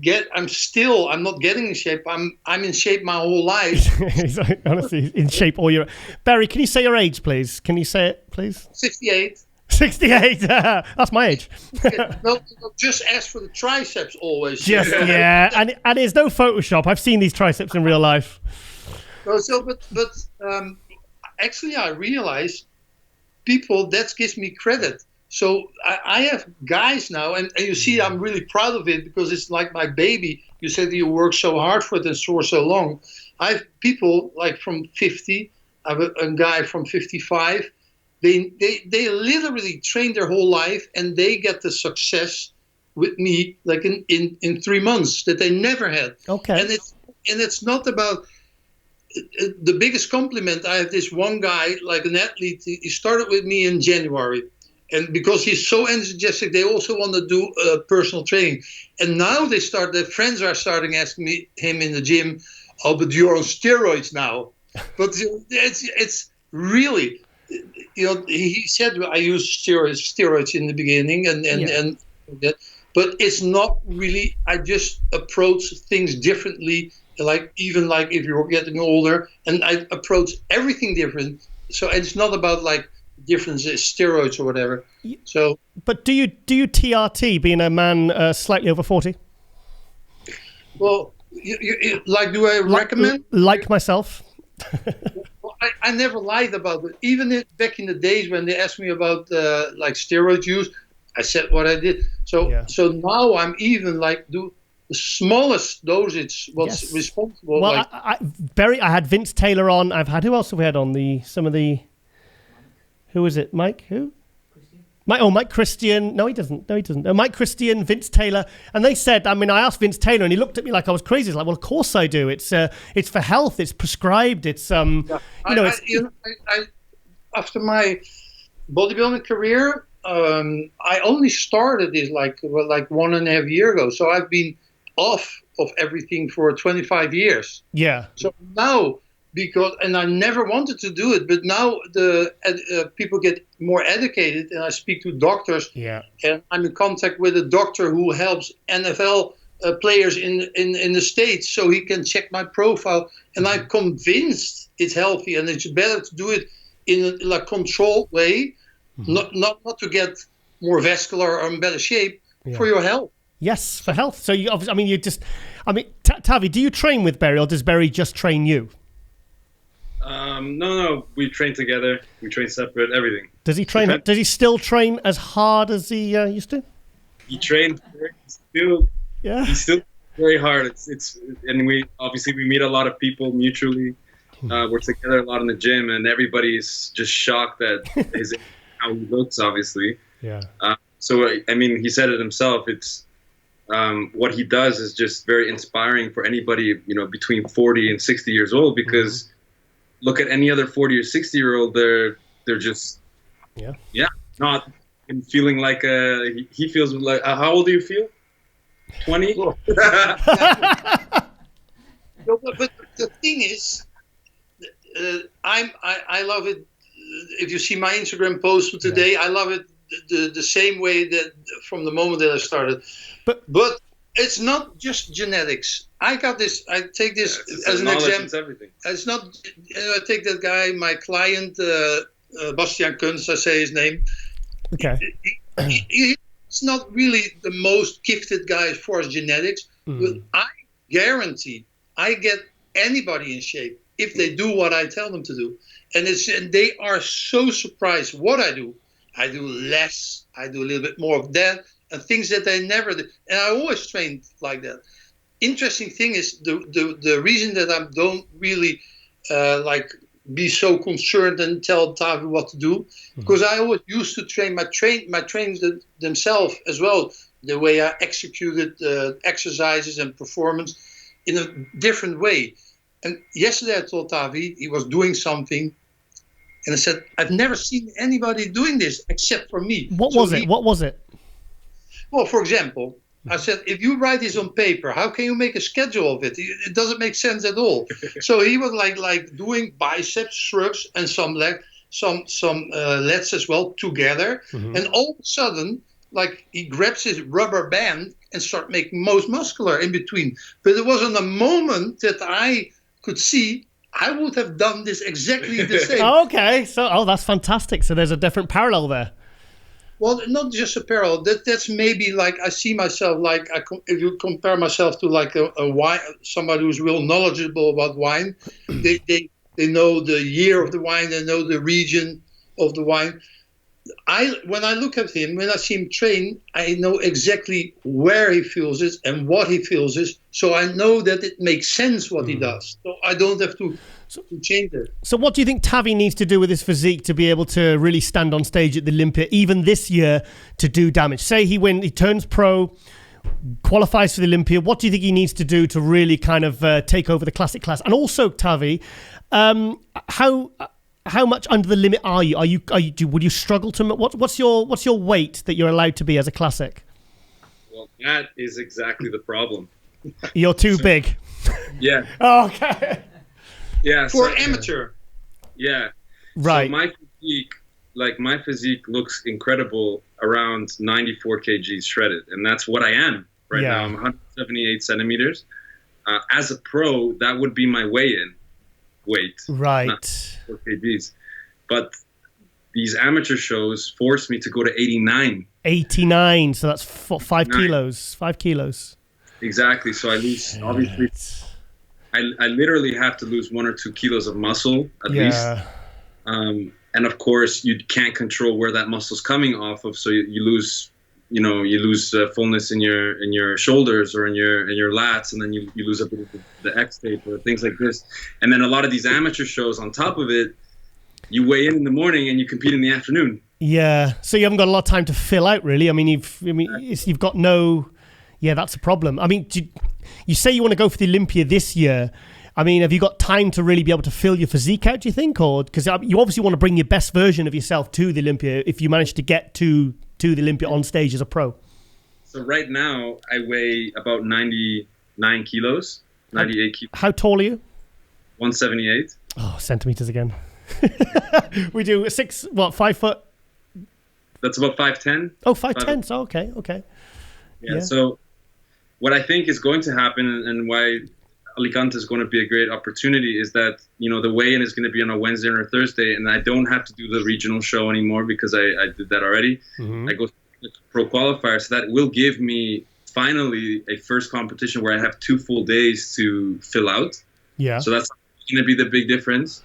not getting in shape. I'm in shape my whole life. Honestly, in shape all year. Barry, can you say your age, please? Can you say it, please? 68. 68. That's my age. No, just ask for the triceps always. Just and there's no Photoshop. I've seen these triceps in real life. But actually, I realize people, that gives me credit. So I have guys now, and you see, I'm really proud of it because it's like my baby. You said you work so hard for it and for so long. I have people from 50. I have a guy from 55. They literally train their whole life, and they get the success with me in 3 months that they never had. Okay. And it's not about the biggest compliment. I have this one guy, an athlete. He started with me in January. And because he's so enthusiastic, they also want to do personal training. And now their friends are starting asking him in the gym, "Oh, but you're on steroids now." But it's really, he said, "I used steroids in the beginning, and that." But it's not really. I just approach things differently. Even if you're getting older, and I approach everything different. So it's not about difference is steroids or whatever. So, but do you TRT, being a man slightly over 40? Well, do I recommend? Like myself. Well, I never lied about it. Even back in the days when they asked me about steroid use, I said what I did. So now I'm even do the smallest dosage. What's responsible? Well, I had Vince Taylor on. I've had, who else have we had on some of the. Who is it? Mike? Who? Mike Christian. No, he doesn't. Mike Christian, Vince Taylor. And they said, I asked Vince Taylor, and he looked at me like I was crazy. He's like, well, of course I do. It's for health. It's prescribed. It's, after my bodybuilding career, I only started this 1.5 years ago. So I've been off of everything for 25 years. Yeah. So now because, and I never wanted to do it, but now the people get more educated, and I speak to doctors, and I'm in contact with a doctor who helps NFL players in the States, so he can check my profile, and I'm convinced it's healthy, and it's better to do it in a controlled way, not to get more vascular or in better shape for your health. Yes, for health. So you obviously, Tavi, do you train with Berry, or does Berry just train you? No, we train together. We train separate. Everything. Does he train? Does he still train as hard as he used to? He trains still. Yeah. He's still very hard. And we meet a lot of people mutually. We're together a lot in the gym, and everybody's just shocked at how he looks. Obviously. Yeah. So he said it himself. It's what he does is just very inspiring for anybody, between 40 and 60 years old, because look at any other 40 or 60-year-old, they're just not feeling like he feels like. How old do you feel? 20. But the thing is, I love it. If you see my Instagram post today, I love it the same way that from the moment that I started. But it's not just genetics. I got this. I take this as an example. It's everything. It's not. I take that guy, my client, Bastiaan Kunst. I say his name. Okay. He's not really the most gifted guy as far as genetics, but I guarantee I get anybody in shape if they do what I tell them to do, and they are so surprised what I do. I do less. I do a little bit more of that. And things that they never did. And I always trained like that. Interesting thing is the reason that I don't really be so concerned and tell Tavi what to do, because I always used to train my trainers themselves as well, the way I executed exercises and performance in a different way. And yesterday I told Tavi he was doing something, and I said, I've never seen anybody doing this except for me. What was it? Well, for example, I said, if you write this on paper, how can you make a schedule of it? It doesn't make sense at all. So he was like doing biceps, shrugs, and some lats as well together. And all of a sudden, like he grabs his rubber band and start making most muscular in between. But it wasn't a moment that I could see I would have done this exactly the same. Okay, so that's fantastic. So there's a different parallel there. Well, not just a parallel. That's maybe like I see myself like if you compare myself to like a wine, somebody who's real knowledgeable about wine. They know the year of the wine, they know the region of the wine. When I look at him, when I see him train, I know exactly where he feels it and what he feels it. So I know that it makes sense what he does. So I don't have to change it. So what do you think Tavi needs to do with his physique to be able to really stand on stage at the Olympia, even this year, to do damage? Say he turns pro, qualifies for the Olympia. What do you think he needs to do to really kind of take over the classic class? And also, Tavi, how much under the limit are you? Would you struggle to? What's your weight that you're allowed to be as a classic? Well, that is exactly the problem. You're too big. Yeah. Oh, okay. Yeah. For amateur. Yeah. Right. So my physique looks incredible around 94 kgs shredded, and that's what I am right now. I'm 178 centimeters. As a pro, that would be my weigh-in weight. Right. Not 4 kgs. But these amateur shows force me to go to 89. 89. So that's 5 kilos. 5 kilos. Exactly. So I lose, obviously, I literally have to lose 1 or 2 kilos of muscle at least. And of course, you can't control where that muscle's coming off of. So you lose, fullness in your shoulders or in your lats, and then you lose a bit of the X tape or things like this. And then a lot of these amateur shows, on top of it, you weigh in the morning and you compete in the afternoon. Yeah, so you haven't got a lot of time to fill out, really. You've got no. Yeah, that's a problem. I mean, you say you want to go for the Olympia this year. I mean, have you got time to really be able to fill your physique out, do you think? Or because you obviously want to bring your best version of yourself to the Olympia if you manage to get to the Olympia on stage as a pro. So right now, I weigh about 99 kilos, 98 kilos. How tall are you? 178. Oh, centimeters again. We do 5 foot? That's about 5'10". Oh, 5'10". So okay. Yeah. So what I think is going to happen, and why Alicante is going to be a great opportunity, is that, you know, the weigh-in is going to be on a Wednesday or a Thursday, and I don't have to do the regional show anymore because I did that already. I go to pro qualifier, so that will give me finally a first competition where I have 2 full days to fill out. Yeah. So that's going to be the big difference.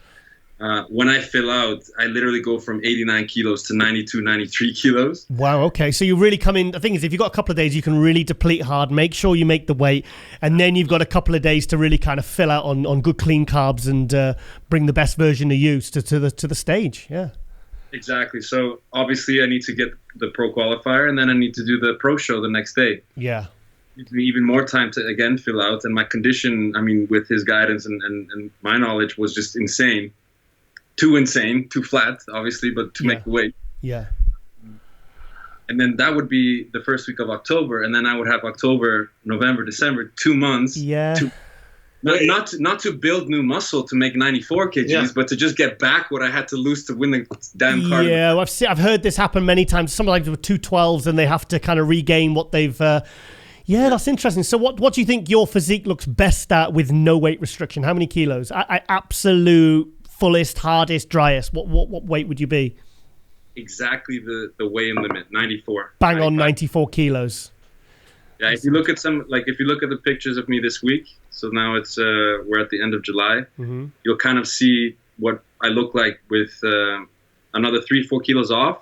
When I fill out, I literally go from 89 kilos to 92, 93 kilos. Wow, okay. So you really come in. The thing is, if you've got a couple of days, you can really deplete hard, make sure you make the weight, and then you've got a couple of days to really kind of fill out on good, clean carbs and bring the best version of you to the stage. Yeah. Exactly. So obviously I need to get the pro qualifier, and then I need to do the pro show the next day. Yeah. It gives me even more time to, again, fill out. And my condition, I mean, with his guidance and my knowledge, was just insane. Too insane, too flat, obviously, but to make the weight. Yeah. And then that would be the first week of October, and then I would have October, November, December, 2 months. Yeah. Not to build new muscle to make 94 kgs, but to just get back what I had to lose to win the damn card. Yeah, I've heard this happen many times. Sometimes with 212s, and they have to kind of regain what they've. Yeah, that's interesting. So what do you think your physique looks best at with no weight restriction? How many kilos? Absolute fullest, hardest, driest. What weight would you be? Exactly the weigh-in limit, 94. Bang on 94 kilos. Yeah, if you look at the pictures of me this week, so now it's we're at the end of July, you'll kind of see what I look like with another 3-4 kilos off.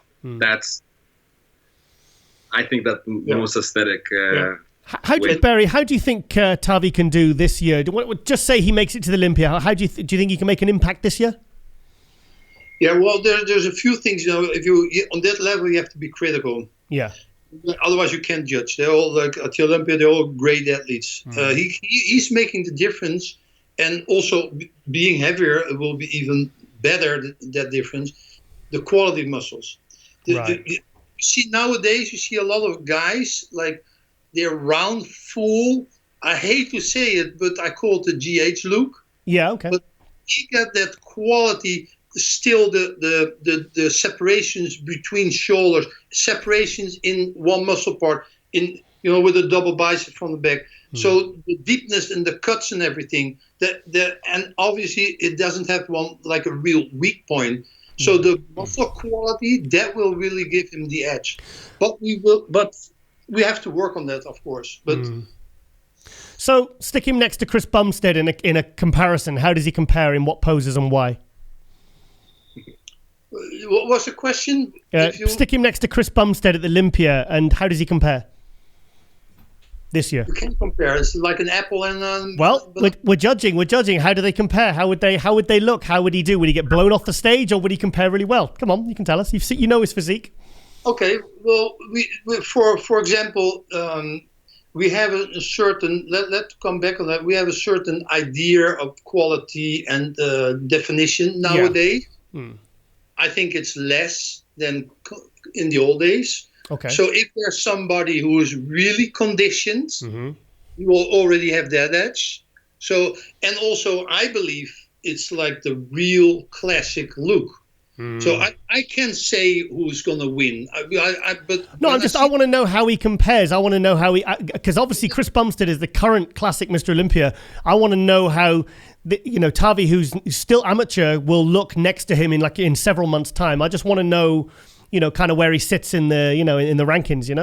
I think that's the most aesthetic. Berry, how do you think Tavi can do this year? Just say he makes it to the Olympia. How do you think he can make an impact this year? Yeah, well, there's a few things. You know, if you on that level, you have to be critical. Yeah. Otherwise, you can't judge. They're all like at the Olympia. They're all great athletes. He's making the difference, and also being heavier will be even better. That difference, the quality of muscles. You see nowadays, you see a lot of guys like. They're round, full. I hate to say it, but I call it the GH look. Yeah, okay. But he got that quality, still the separations between shoulders, separations in one muscle part, with a double bicep from the back. So the deepness and the cuts and everything. And obviously it doesn't have one like a real weak point. So the muscle quality that will really give him the edge. But we have to work on that, of course. But so stick him next to Chris Bumstead in a comparison. How does he compare in what poses and why? What was the question? Stick him next to Chris Bumstead at the Olympia, and how does he compare this year? You can't compare. It's like an apple and. We're judging. How do they compare? How would they look? How would he do? Would he get blown off the stage, or would he compare really well? Come on, you can tell us. You know his physique. Okay, well, we for example, we have a certain. Let's come back on that. We have a certain idea of quality and definition nowadays. Yeah. I think it's less than in the old days. Okay. So if there's somebody who is really conditioned, you will already have that edge. So, and also I believe it's like the real classic look. So I can't say who's going to win. I want to know how he compares. I want to know how because obviously Chris Bumstead is the current classic Mr. Olympia. I want to know how Tavi, who's still amateur, will look next to him in several months' time. I just want to know, kind of where he sits in the in the rankings.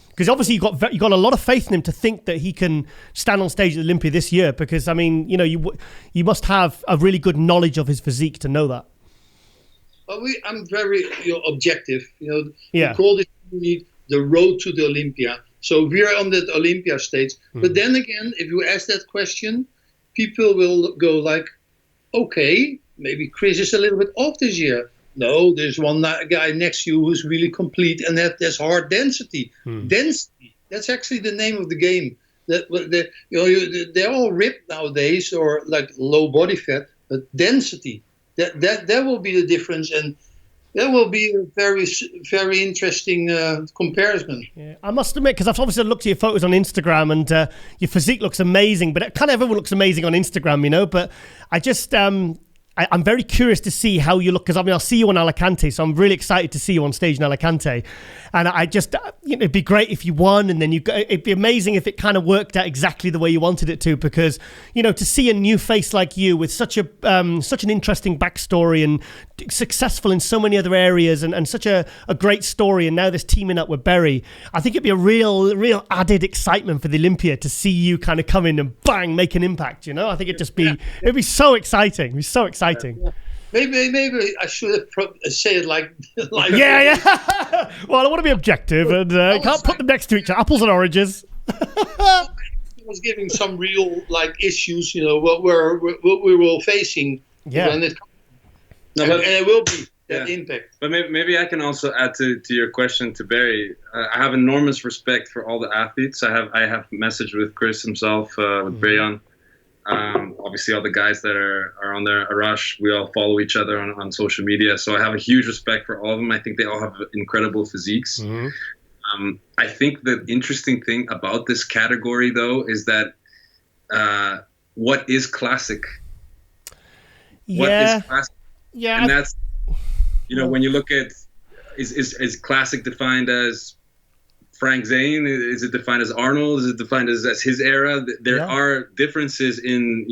Because obviously you got a lot of faith in him to think that he can stand on stage at Olympia this year. Because I mean, you must have a really good knowledge of his physique to know that. Well, I'm very objective. Yeah. We call it the road to the Olympia. So we're on that Olympia stage. But then again, if you ask that question, people will go like, okay, maybe Chris is a little bit off this year. No, there's one guy next to you who's really complete, and there's hard density. Density. That's actually the name of the game. They're all ripped nowadays, or like low body fat, but density. That will be the difference. And That will be a very, very interesting comparison. Yeah, I must admit, because I've obviously looked at your photos on Instagram, and your physique looks amazing. But kind of everyone looks amazing on Instagram, you know. But I just, I'm very curious to see how you look, because I mean, I'll see you on Alicante, so I'm really excited to see you on stage in Alicante. And I just, it'd be great if you won, and then it'd be amazing if it kind of worked out exactly the way you wanted it to, because, to see a new face like you with such an interesting backstory and successful in so many other areas, and such a great story, and now this teaming up with Berry, I think it'd be a real added excitement for the Olympia to see you kind of come in and bang, make an impact, I think it'd be so exciting. It'd be so exciting. Yeah. Maybe I should have say it like yeah. Well, I want to be objective, and can't put them next to each other, apples and oranges. I was giving some real issues, what we were facing. Yeah. And it will be that impact. But maybe I can also add to your question to Berry. I have enormous respect for all the athletes. I have messaged with Chris himself, with Brian. Obviously all the guys that are on there, Arash, we all follow each other on social media. So I have a huge respect for all of them. I think they all have incredible physiques. Mm-hmm. I think the interesting thing about this category, though, is that what is classic? Yeah. What is classic? Yeah. And that's, when you look at, is classic defined as Frank Zane? Is it defined as Arnold? Is it defined as his era? There are differences in,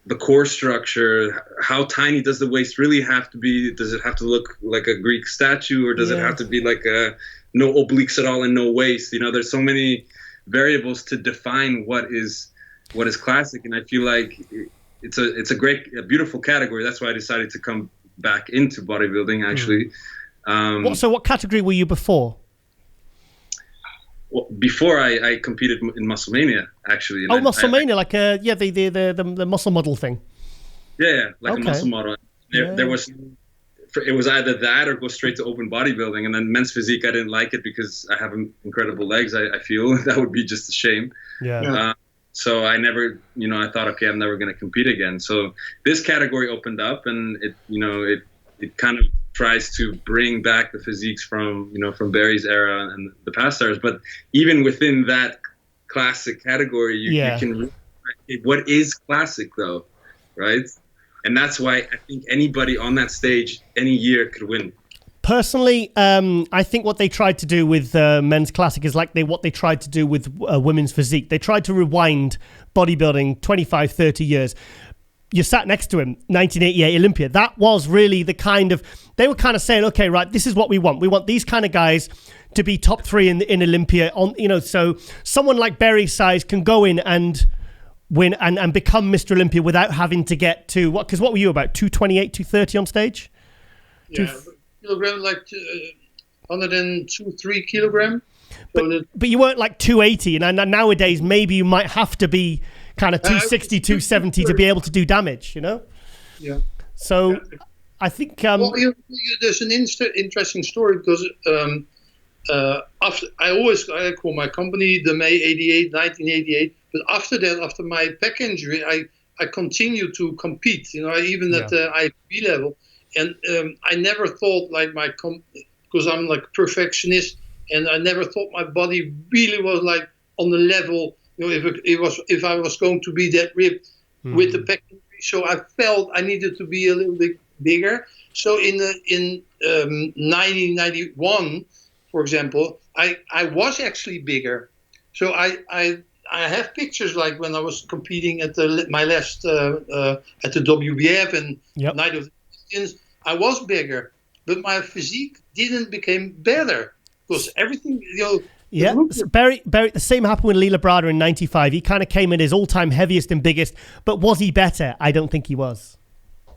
the core structure. How tiny does the waist really have to be? Does it have to look like a Greek statue, or does it have to be like no obliques at all and no waist? There's so many variables to define what is classic, and I feel like it's a beautiful category. That's why I decided to come back into bodybuilding, actually. So what category were you before? Well, before I competed in Musclemania, actually. And Musclemania, the muscle model thing. Yeah, a muscle model. There was, it was either that or go straight to open bodybuilding. And then men's physique, I didn't like it because I have incredible legs. I feel that would be just a shame. Yeah. So I never, I thought, okay, I'm never going to compete again. So this category opened up, and it kind of tries to bring back the physiques from Berry's era and the past eras. But even within that classic category, you can, what is classic though, right? And that's why I think anybody on that stage any year could win. Personally, I think what they tried to do with men's classic is what they tried to do with women's physique. They tried to rewind bodybuilding 25, 30 years. You sat next to him, 1988 Olympia. That was really the they were kind of saying, okay, right, this is what we want. We want these kind of guys to be top 3 in Olympia. So someone like Berry's size can go in and win and become Mr. Olympia without having to get to because what were you about 228, 230 on stage? Yeah, kilogram 102, 3 kilogram. But you weren't 280, and nowadays maybe you might have to be kind of 260, 270 to be able to do damage, Yeah. So I think... there's an interesting story because after I call my company DeMey 1988, but after that, after my back injury, I continued to compete, even at the IFB level. And I never thought because I'm perfectionist, and I never thought my body really was on the level, if I was going to be that ripped with the back injury. So I felt I needed to be a little bit bigger. So in 1991, for example, I was actually bigger. So I have pictures when I was competing at my last at the WBF and Night of the Champions. I was bigger, but my physique didn't become better because everything, Yeah, so Berry, the same happened with Lee Labrada in 95. He kind of came in his all-time heaviest and biggest, but was he better? I don't think he was.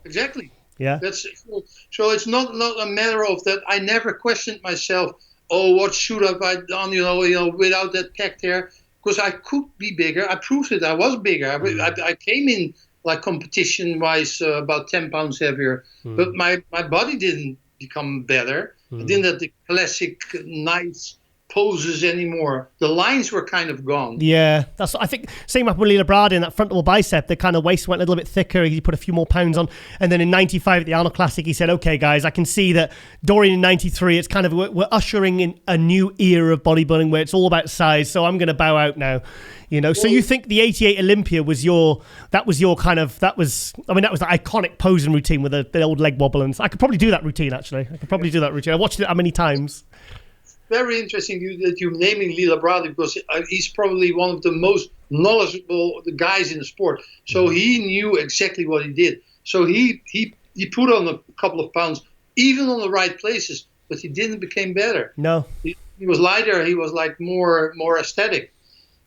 Exactly. Yeah. So it's not a matter of that. I never questioned myself. Oh, what should have I done? Without that pec there, because I could be bigger. I proved it. I was bigger. I came in competition-wise about 10 pounds heavier, but my body didn't become better. I didn't have the classic nice poses anymore. The lines were kind of gone. Yeah, that's I think same up with Lila Brada in that frontal bicep. The kind of waist went a little bit thicker. He put a few more pounds on, and then in '95 at the Arnold Classic, he said, "Okay, guys, I can see that Dorian in '93. It's kind of we're ushering in a new era of bodybuilding where it's all about size. So I'm going to bow out now." You know, so you think the '88 Olympia was the iconic pose and routine with the old leg wobble, and I could probably do that routine actually. I watched it how many times. Very interesting that you're naming Lila Brada, because he's probably one of the most knowledgeable guys in the sport. So he knew exactly what he did. So he put on a couple of pounds, even on the right places, but he didn't become better. No, he was lighter. He was like more aesthetic,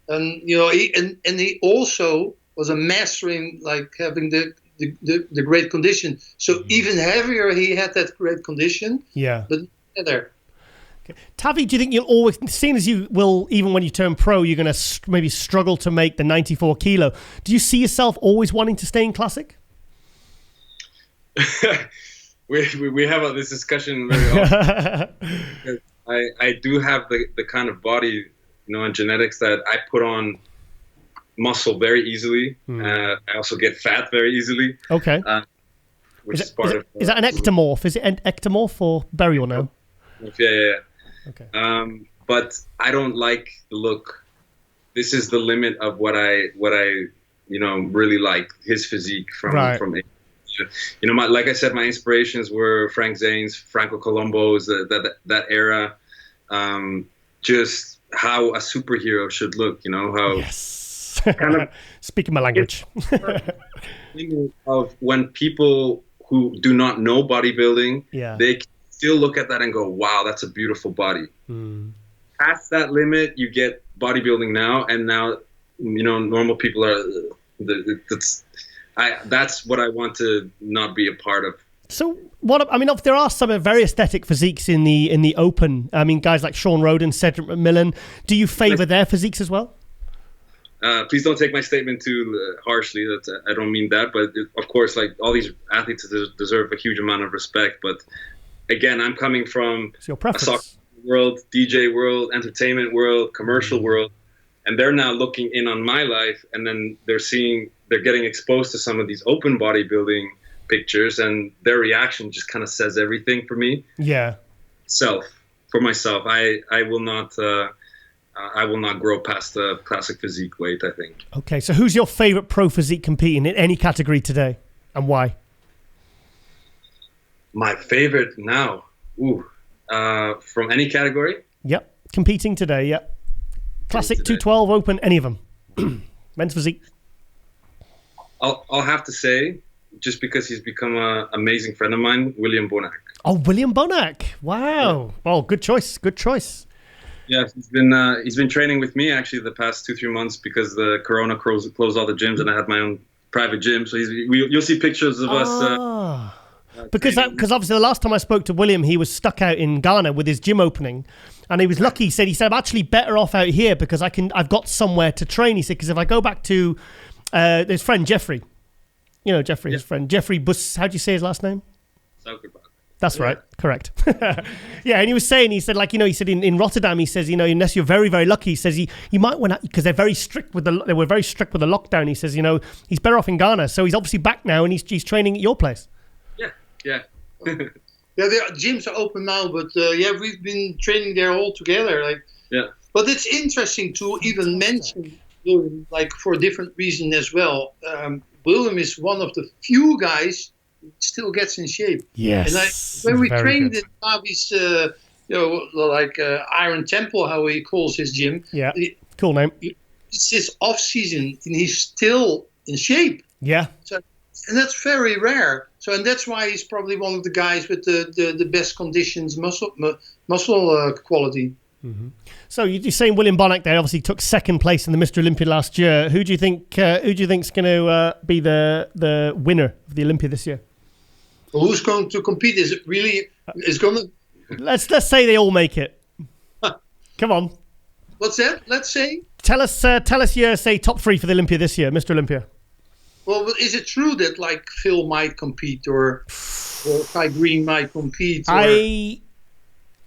and you know, he also was a master in like having the great condition. So even heavier, he had that great condition. Yeah, but better. Tavi, do you think you'll always, seeing as you will, even when you turn pro, you're going to maybe struggle to make the 94 kilo? Do you see yourself always wanting to stay in classic? we have this discussion very often. I do have the kind of body, you know, and genetics that I put on muscle very easily. I also get fat very easily. Okay. Which is part of. Is that an ectomorph? Is it an ectomorph or Berry or no? Yeah. Okay. But I don't like the look. This is the limit of what I really like. His physique from you know, like I said, my inspirations were Frank Zane's, Franco Colombo's, that era. Just how a superhero should look. You know how. Yes. Kind of speaking my language. Of when people who do not know bodybuilding, they still look at that and go, wow, that's a beautiful body. Past that limit, you get bodybuilding now, and now, you know, normal people are, that's what I want to not be a part of. So there are some very aesthetic physiques in the open. I mean, guys like Sean Roden, Cedric McMillan. Do you favor their physiques as well? Please don't take my statement too harshly. I don't mean that, but of course, like all these athletes deserve a huge amount of respect, but again, I'm coming from a soccer world, DJ world, entertainment world, commercial world, and they're now looking in on my life, and then they're getting exposed to some of these open bodybuilding pictures, and their reaction just kind of says everything for me. Yeah. For myself, I will not grow past the classic physique weight, I think. Okay, so who's your favorite pro physique competing in any category today, and why? My favorite now, from any category? Yep, competing today, yep. Classic, 212, open, any of them. Men's physique. I'll have to say, just because he's become an amazing friend of mine, William Bonac. Oh, William Bonac. Wow. Yeah. Oh, good choice. Yeah, he's been training with me actually the past 2-3 months because the corona closed all the gyms, and I had my own private gym. So you'll see pictures of us. Because obviously the last time I spoke to William, he was stuck out in Ghana with his gym opening, and he was lucky. He said I'm actually better off out here because I've got somewhere to train. He said because if I go back to his friend Jeffrey, you know Jeffrey, his friend Jeffrey Bus. How do you say his last name? That's right, correct. Yeah, and he was saying, he said in Rotterdam, he says, unless you're very, very lucky, he says you might want to, because they were very strict with the lockdown. He says, he's better off in Ghana, so he's obviously back now and he's training at your place. Yeah. Yeah, the gyms are open now, but we've been training there all together. But it's interesting to even mention William, like for a different reason as well. William is one of the few guys who still gets in shape. Yes. And when we trained in Tavi's, Iron Temple, how he calls his gym. Yeah. Cool name. It's his off season, and he's still in shape. Yeah. And that's very rare. So, and that's why he's probably one of the guys with the best conditions, muscle quality. Mm-hmm. So you're saying William Bonac there obviously took second place in the Mr. Olympia last year. Who do you think's going to be the winner of the Olympia this year? Well, who's going to compete? Is it really? Is going to? Let's say they all make it. Come on. What's that? Let's say. Tell us your top 3 for the Olympia this year, Mr. Olympia. Well, is it true that like Phil might compete or Ty Green might compete? Or...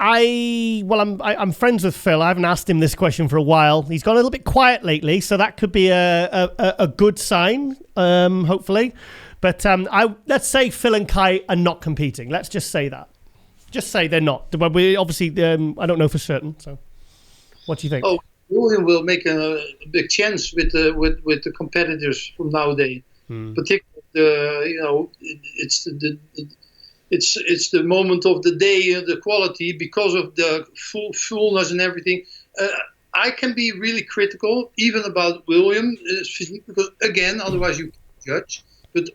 I'm friends with Phil. I haven't asked him this question for a while. He's gone a little bit quiet lately, so that could be a good sign, hopefully. But let's say Phil and Kai are not competing. Let's just say that. Just say they're not. But we obviously, I don't know for certain. So, what do you think? Oh, William will make a big chance with the competitors from nowadays. Particularly, it's the moment of the day, the quality, because of the fullness and everything. I can be really critical even about William's physique, because again, otherwise you can't judge. But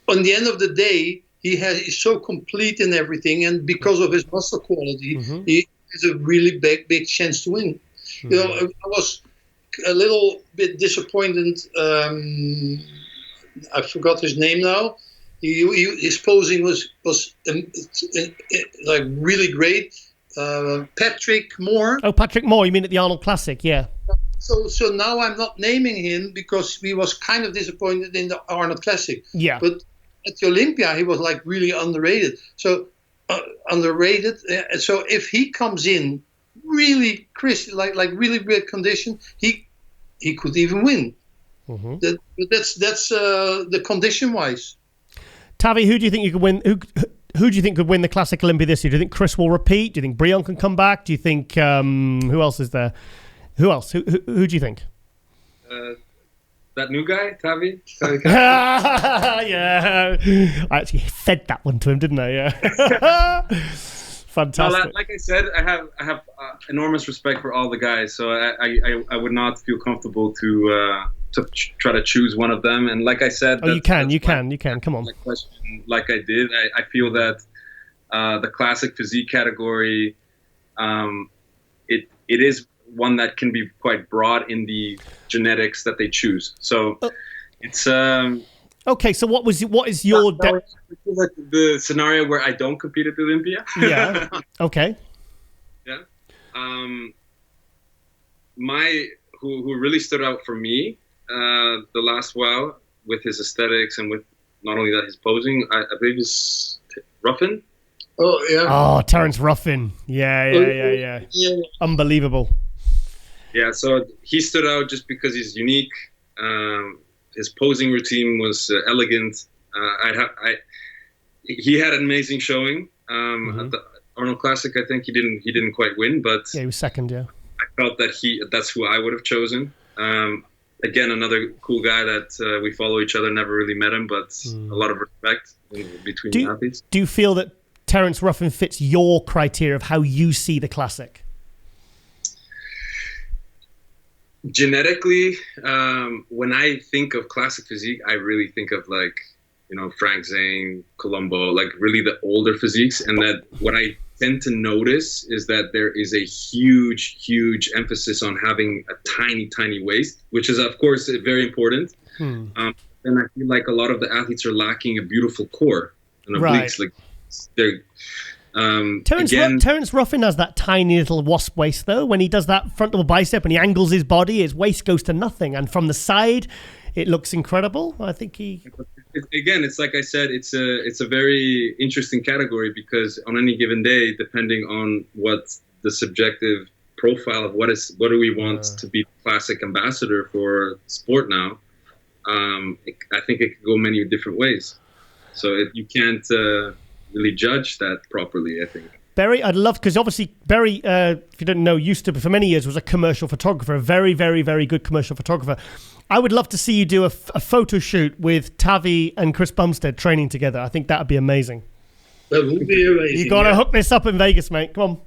on the end of the day, he's so complete in everything, and because of his muscle quality, he has a really big chance to win. I was a little bit disappointed. I forgot his name now. His posing was like really great. Patrick Moore. Oh, Patrick Moore. You mean at the Arnold Classic? Yeah. So now I'm not naming him because he was kind of disappointed in the Arnold Classic. Yeah. But at the Olympia, he was like really underrated. So underrated. So if he comes in really like really great condition, he could even win. That's the condition wise. Tavi, who do you think you could win? Who do you think could win the Classic Olympia this year? Do you think Chris will repeat? Do you think Brion can come back? Do you think who else is there? Who else? Who do you think? That new guy, Tavi. Yeah, I actually fed that one to him, didn't I? Yeah. Fantastic. Like I said, I have enormous respect for all the guys, so I would not feel comfortable to try to choose one of them. And like I said, you can. Come on. Question, like I did, I feel that the classic physique category, it is one that can be quite broad in the genetics that they choose. So it's okay. So what is your the scenario where I don't compete at the Olympia? Yeah. Okay. Yeah. Who really stood out for me the last while with his aesthetics and with not only that, his posing, I believe is Ruffin. Oh yeah. Oh, Terence Ruffin. Yeah. Unbelievable. Yeah, so he stood out just because he's unique. His posing routine was elegant. He had an amazing showing at the Arnold Classic. I think he didn't quite win, but yeah, he was second. Yeah, I felt that that's who I would have chosen. Again, another cool guy that we follow each other. Never really met him, but a lot of respect between the athletes. Do you feel that Terence Ruffin fits your criteria of how you see the Classic? Genetically, when I think of classic physique, I really think of Frank Zane, Colombo, like really the older physiques. And that what I tend to notice is that there is a huge emphasis on having a tiny waist, which is of course very important. And I feel like a lot of the athletes are lacking a beautiful core and obliques. Like they're Terence Ruffin has that tiny little wasp waist though. When he does that frontal bicep and he angles his body, his waist goes to nothing, and from the side it looks incredible. I think it's like I said, it's a very interesting category, because on any given day, depending on what the subjective profile of what do we want to be the classic ambassador for sport now, I think it could go many different ways. So you can't really judge that properly, I think. Berry, I'd love, because obviously Berry, if you didn't know, used to, for many years, was a commercial photographer, a very, very, very good commercial photographer. I would love to see you do a photo shoot with Tavi and Chris Bumstead training together. I think that would be amazing. That would be amazing. You got to hook this up in Vegas, mate. Come on.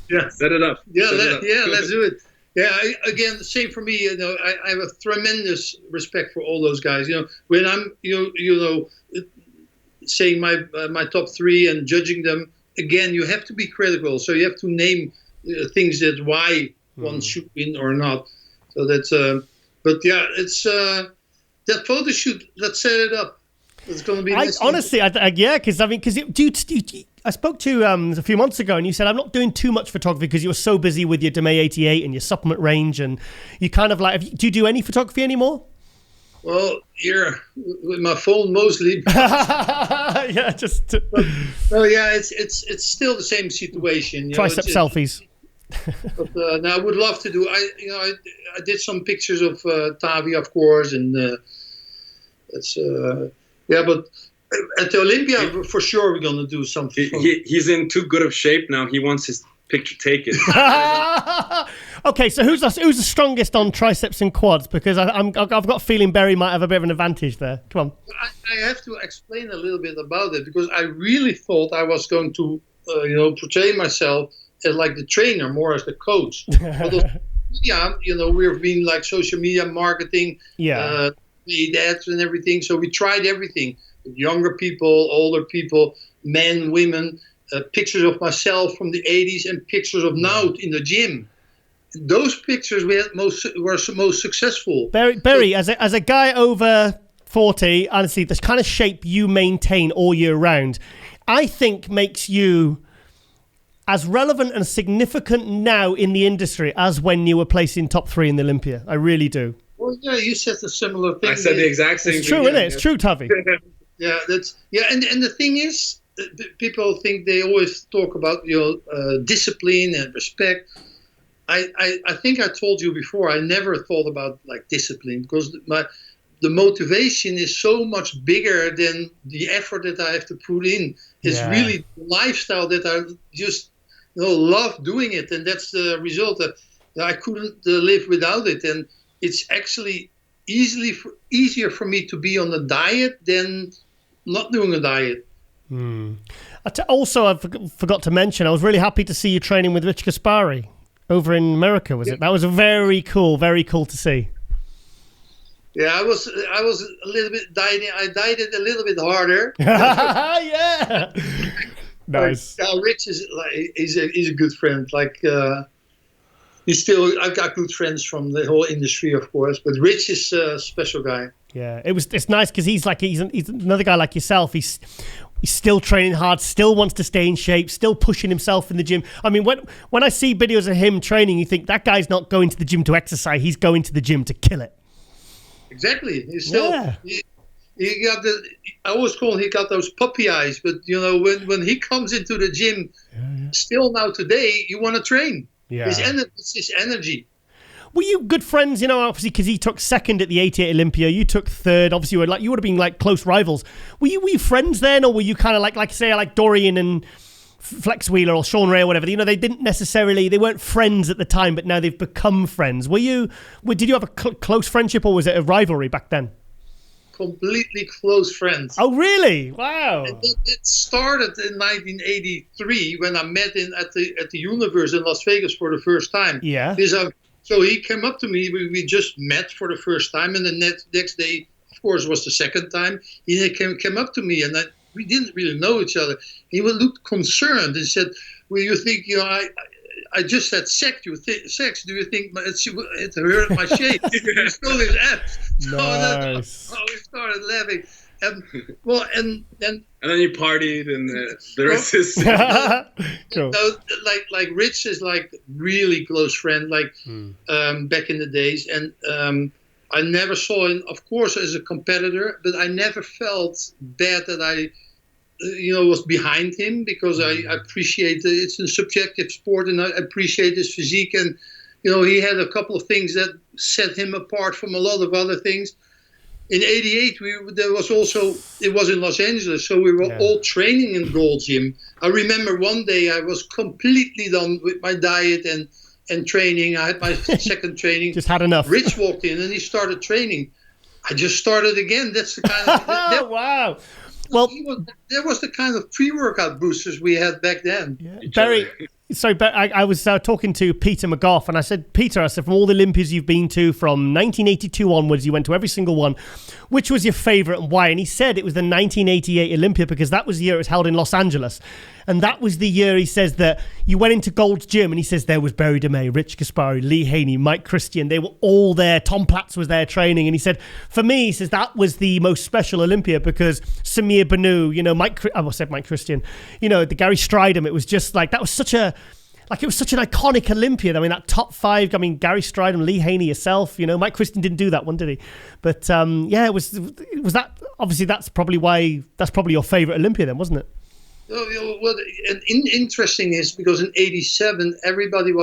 Yeah, set it up. Let's do it. Yeah, again, same for me. I have a tremendous respect for all those guys. When I'm, saying my top three and judging them, again, you have to be critical. So you have to name things that why one should win or not. So that's, but yeah, it's that photo shoot. Let's set it up. It's going to be nice. Honestly, because I spoke to a few months ago, and you said I'm not doing too much photography because you were so busy with your DeMey 88 and your supplement range, and you kind of do you do any photography anymore? Well, here with my phone mostly. Yeah, just. Well, yeah, it's still the same situation. Tricep selfies. But now I would love to do. I did some pictures of Tavi, of course, and it's But at the Olympia, for sure, we're gonna do something. He's in too good of shape now. He wants his picture taken. Okay, so who's the strongest on triceps and quads? Because I've got a feeling Berry might have a bit of an advantage there. Come on. I have to explain a little bit about it because I really thought I was going to, portray myself as like the trainer, more as the coach. Yeah, we've been like social media marketing, paid ads and everything. So we tried everything. Younger people, older people, men, women, pictures of myself from the 80s and pictures of now in the gym. Those pictures were most successful. Berry, as a guy over 40, honestly, the kind of shape you maintain all year round, I think makes you as relevant and significant now in the industry as when you were placing top 3 in the Olympia. I really do. Well, yeah, you said a similar thing. I said the exact same thing. It's true, isn't it? It's true, Tavi. Yeah, and the thing is, people think they always talk about discipline and respect. I think I told you before, I never thought about like discipline because the motivation is so much bigger than the effort that I have to put in. It's really the lifestyle that I just love doing it, and that's the result that I couldn't live without it. And it's actually easier for me to be on a diet than not doing a diet. Also, I forgot to mention, I was really happy to see you training with Rich Gaspari over in America, was it? That was very cool to see. Yeah, I was a little bit dieting. I dieted a little bit harder. Yeah, nice. Rich is he's a good friend. Like I've got good friends from the whole industry, of course, but Rich is a special guy. Yeah, it's nice because he's another guy like yourself. He's still training hard, still wants to stay in shape, still pushing himself in the gym. I mean, when I see videos of him training, you think that guy's not going to the gym to exercise; he's going to the gym to kill it. Exactly. He's still. Yeah. He got I always call him, he got those puppy eyes. But when he comes into the gym, still now today, you want to train. Yeah. It's his energy. Were you good friends? Obviously, because he took second at the '88 Olympia, you took third. Obviously, you would have been like close rivals. Were you friends then, or were you kind of like Dorian and Flex Wheeler or Sean Ray or whatever? They weren't friends at the time, but now they've become friends. Did you have a close friendship, or was it a rivalry back then? Completely close friends. Oh, really? Wow. It started in 1983 when I met him at the Universe in Las Vegas for the first time. Yeah. So he came up to me. We just met for the first time, and the next day, of course, was the second time. He came up to me, and we didn't really know each other. He looked concerned and said, "Well, you think I just had sex? Sex? Do you think it hurt my shape?" He stole his abs. Nice. We started laughing. And then you partied, and the rest is cool. Like Rich is like really close friend, back in the days, and I never saw him, of course, as a competitor, but I never felt bad that I was behind him because I appreciate it's a subjective sport, and I appreciate his physique, and he had a couple of things that set him apart from a lot of other things. In '88, it was in Los Angeles, so we were all training in Gold Gym. I remember one day I was completely done with my diet and training. I had my second training. Just had enough. Rich walked in and he started training. I just started again. That's the kind of... Wow. Well, there was the kind of pre-workout boosters we had back then. Yeah. Berry, I was talking to Peter McGough, and I said, Peter, from all the Olympias you've been to, from 1982 onwards, you went to every single one. Which was your favourite and why? And he said it was the 1988 Olympia because that was the year it was held in Los Angeles. And that was the year, he says, that you went into Gold's Gym, and he says there was Berry DeMey, Rich Gaspari, Lee Haney, Mike Christian. They were all there. Tom Platz was there training. And he said, for me, he says, that was the most special Olympia because Samir Banu, Mike Christian, the Gary Stridham, it was just like, that was such a like it was such an iconic Olympia. I mean, that top 5. I mean, Gary Stridham, Lee Haney, yourself. You know, Mike Christian didn't do that one, did he? But yeah, it was that. Obviously, that's probably your favorite Olympia, then, wasn't it? Well, interesting is because in '87 everybody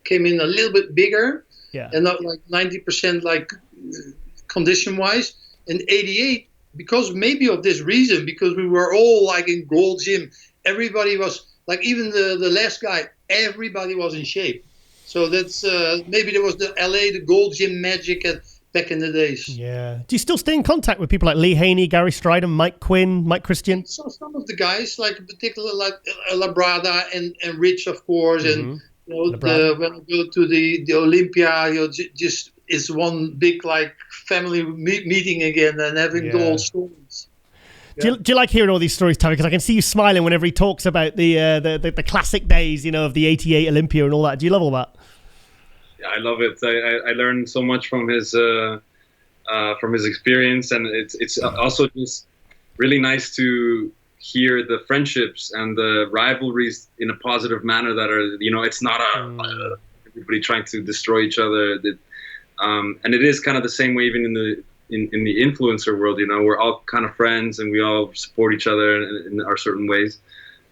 came in a little bit bigger, and not like 90% like condition wise. In '88, because maybe of this reason, because we were all like in Gold Gym, everybody was like, even the last guy, everybody was in shape. So that's maybe there was the Gold Gym magic back in the days. Yeah. Do you still stay in contact with people like Lee Haney, Gary Stridham, Mike Quinn, Mike Christian? So some of the guys, like in particular, like Labrada and Rich, of course, and when I go to the Olympia, just it's one big like family meeting again and having the old stories. Do you like hearing all these stories, Tavi? Because I can see you smiling whenever he talks about the classic days, you know, of the '88 Olympia and all that. Do you love all that? Yeah, I love it. I learned so much from his experience, and it's also just really nice to hear the friendships and the rivalries in a positive manner that are, you know, it's not everybody trying to destroy each other. And it is kind of the same way even in the influencer world. You know, we're all kind of friends and we all support each other in our certain ways.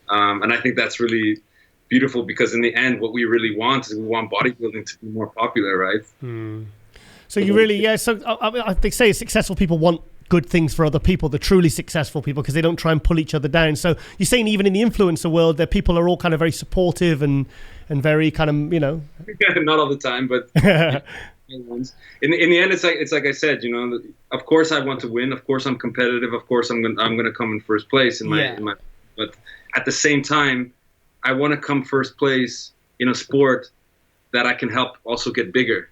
And I think that's really beautiful, because in the end, what we really want is we want bodybuilding to be more popular, right? So you really, so they say successful people want good things for other people, the truly successful people, because they don't try and pull each other down. So you're saying even in the influencer world, that people are all kind of very supportive and very kind of, you know. Not all the time, but in the end, it's like I said, you know, of course I want to win. Of course I'm competitive. Of course I'm gonna come in first place in my but at the same time, I want to come first place in a sport that I can help also get bigger.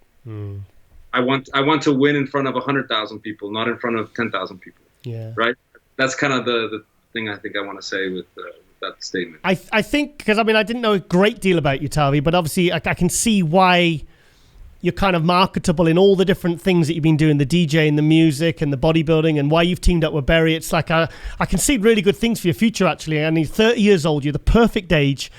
I want to win in front of 100,000 people, not in front of 10,000 people. Yeah. Right. That's kind of the thing I think I want to say with that statement. I think, because I mean, I didn't know a great deal about you, Tavi, but obviously I can see why you're kind of marketable in all the different things that you've been doing, the DJ and the music and the bodybuilding, and why you've teamed up with Berry. It's like I can see really good things for your future, actually. And you're 30 years old. You're the perfect age.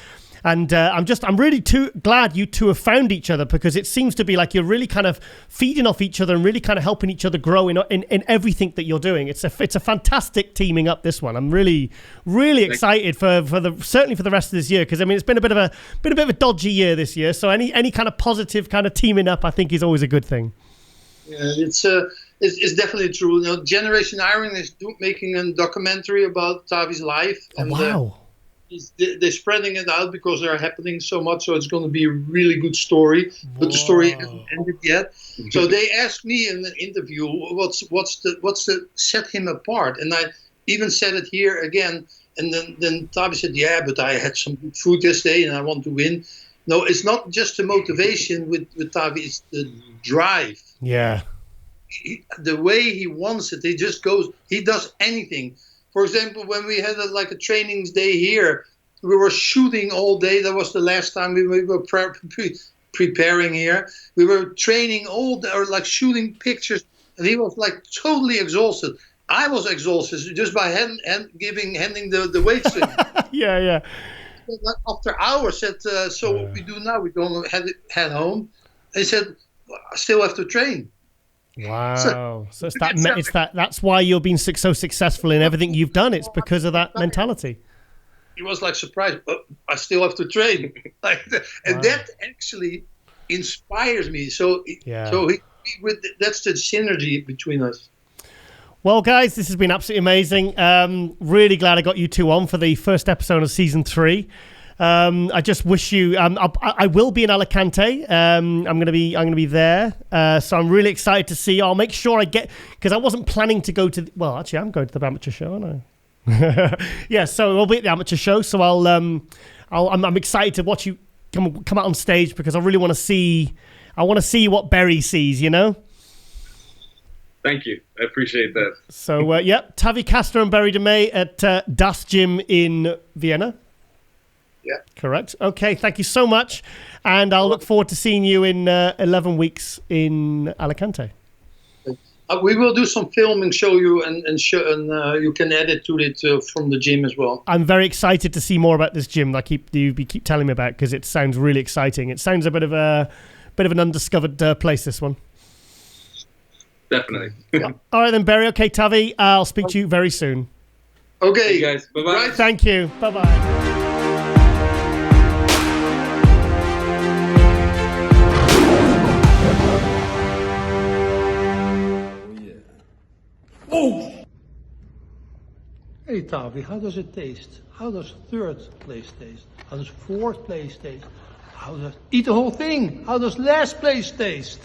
And I'm really glad you two have found each other, because it seems to be like you're really kind of feeding off each other and really kind of helping each other grow in everything that you're doing. It's a fantastic teaming up, this one. I'm really, really excited certainly for the rest of this year, because I mean it's been a bit of a dodgy year this year. So any kind of positive kind of teaming up, I think, is always a good thing. Yeah, it's definitely true. You know, Generation Iron is making a documentary about Tavi's life. And, wow. They're spreading it out because they're happening so much, so it's going to be a really good story. But the story hasn't ended yet. So they asked me in an interview, what's the set him apart? And I even said it here again. And then Tavi said, yeah, but I had some good food yesterday and I want to win. No, it's not just the motivation with Tavi, it's the drive. Yeah. The way he wants it, he just goes, he does anything. For example, when we had a trainings day here, we were shooting all day. That was the last time we were preparing here. We were training all day, or like shooting pictures, and he was like totally exhausted. I was exhausted just by handing the weights in. Yeah. After hours, said, so what we do now, we don't head home. He said, I still have to train. Wow. So that's why you're being so successful in everything you've done. It's because of that mentality. He was like surprised, but I still have to train. And that actually inspires me. So that's the synergy between us. Well, guys, this has been absolutely amazing. Really glad I got you two on for the first episode of season 3. I just wish you. I will be in Alicante. I'm gonna be there. So I'm really excited to see. I'll make sure I get, because I wasn't planning to go to. Well, actually, I'm going to the amateur show, aren't I? Yeah. So we'll be at the amateur show. So I'm excited to watch you come out on stage, because I really want to see. I want to see what Berry sees. You know. Thank you. I appreciate that. So Tavi Castro and Berry DeMey at Das Gym in Vienna. Yeah. Correct. Okay, thank you so much. And I'll look forward to seeing you in 11 weeks in Alicante. We will do some filming, show you, and you can edit to it from the gym as well. I'm very excited to see more about this gym that you keep telling me about, because it sounds really exciting. It sounds a bit of an undiscovered place, this one. Definitely. Yeah. All right then, Berry. Okay, Tavi, I'll speak to you very soon. Okay, hey guys. Bye bye. Right. Thank you. Bye bye. Oh! Hey Tavi, how does it taste? How does third place taste? How does fourth place taste? How does eat the whole thing? How does last place taste?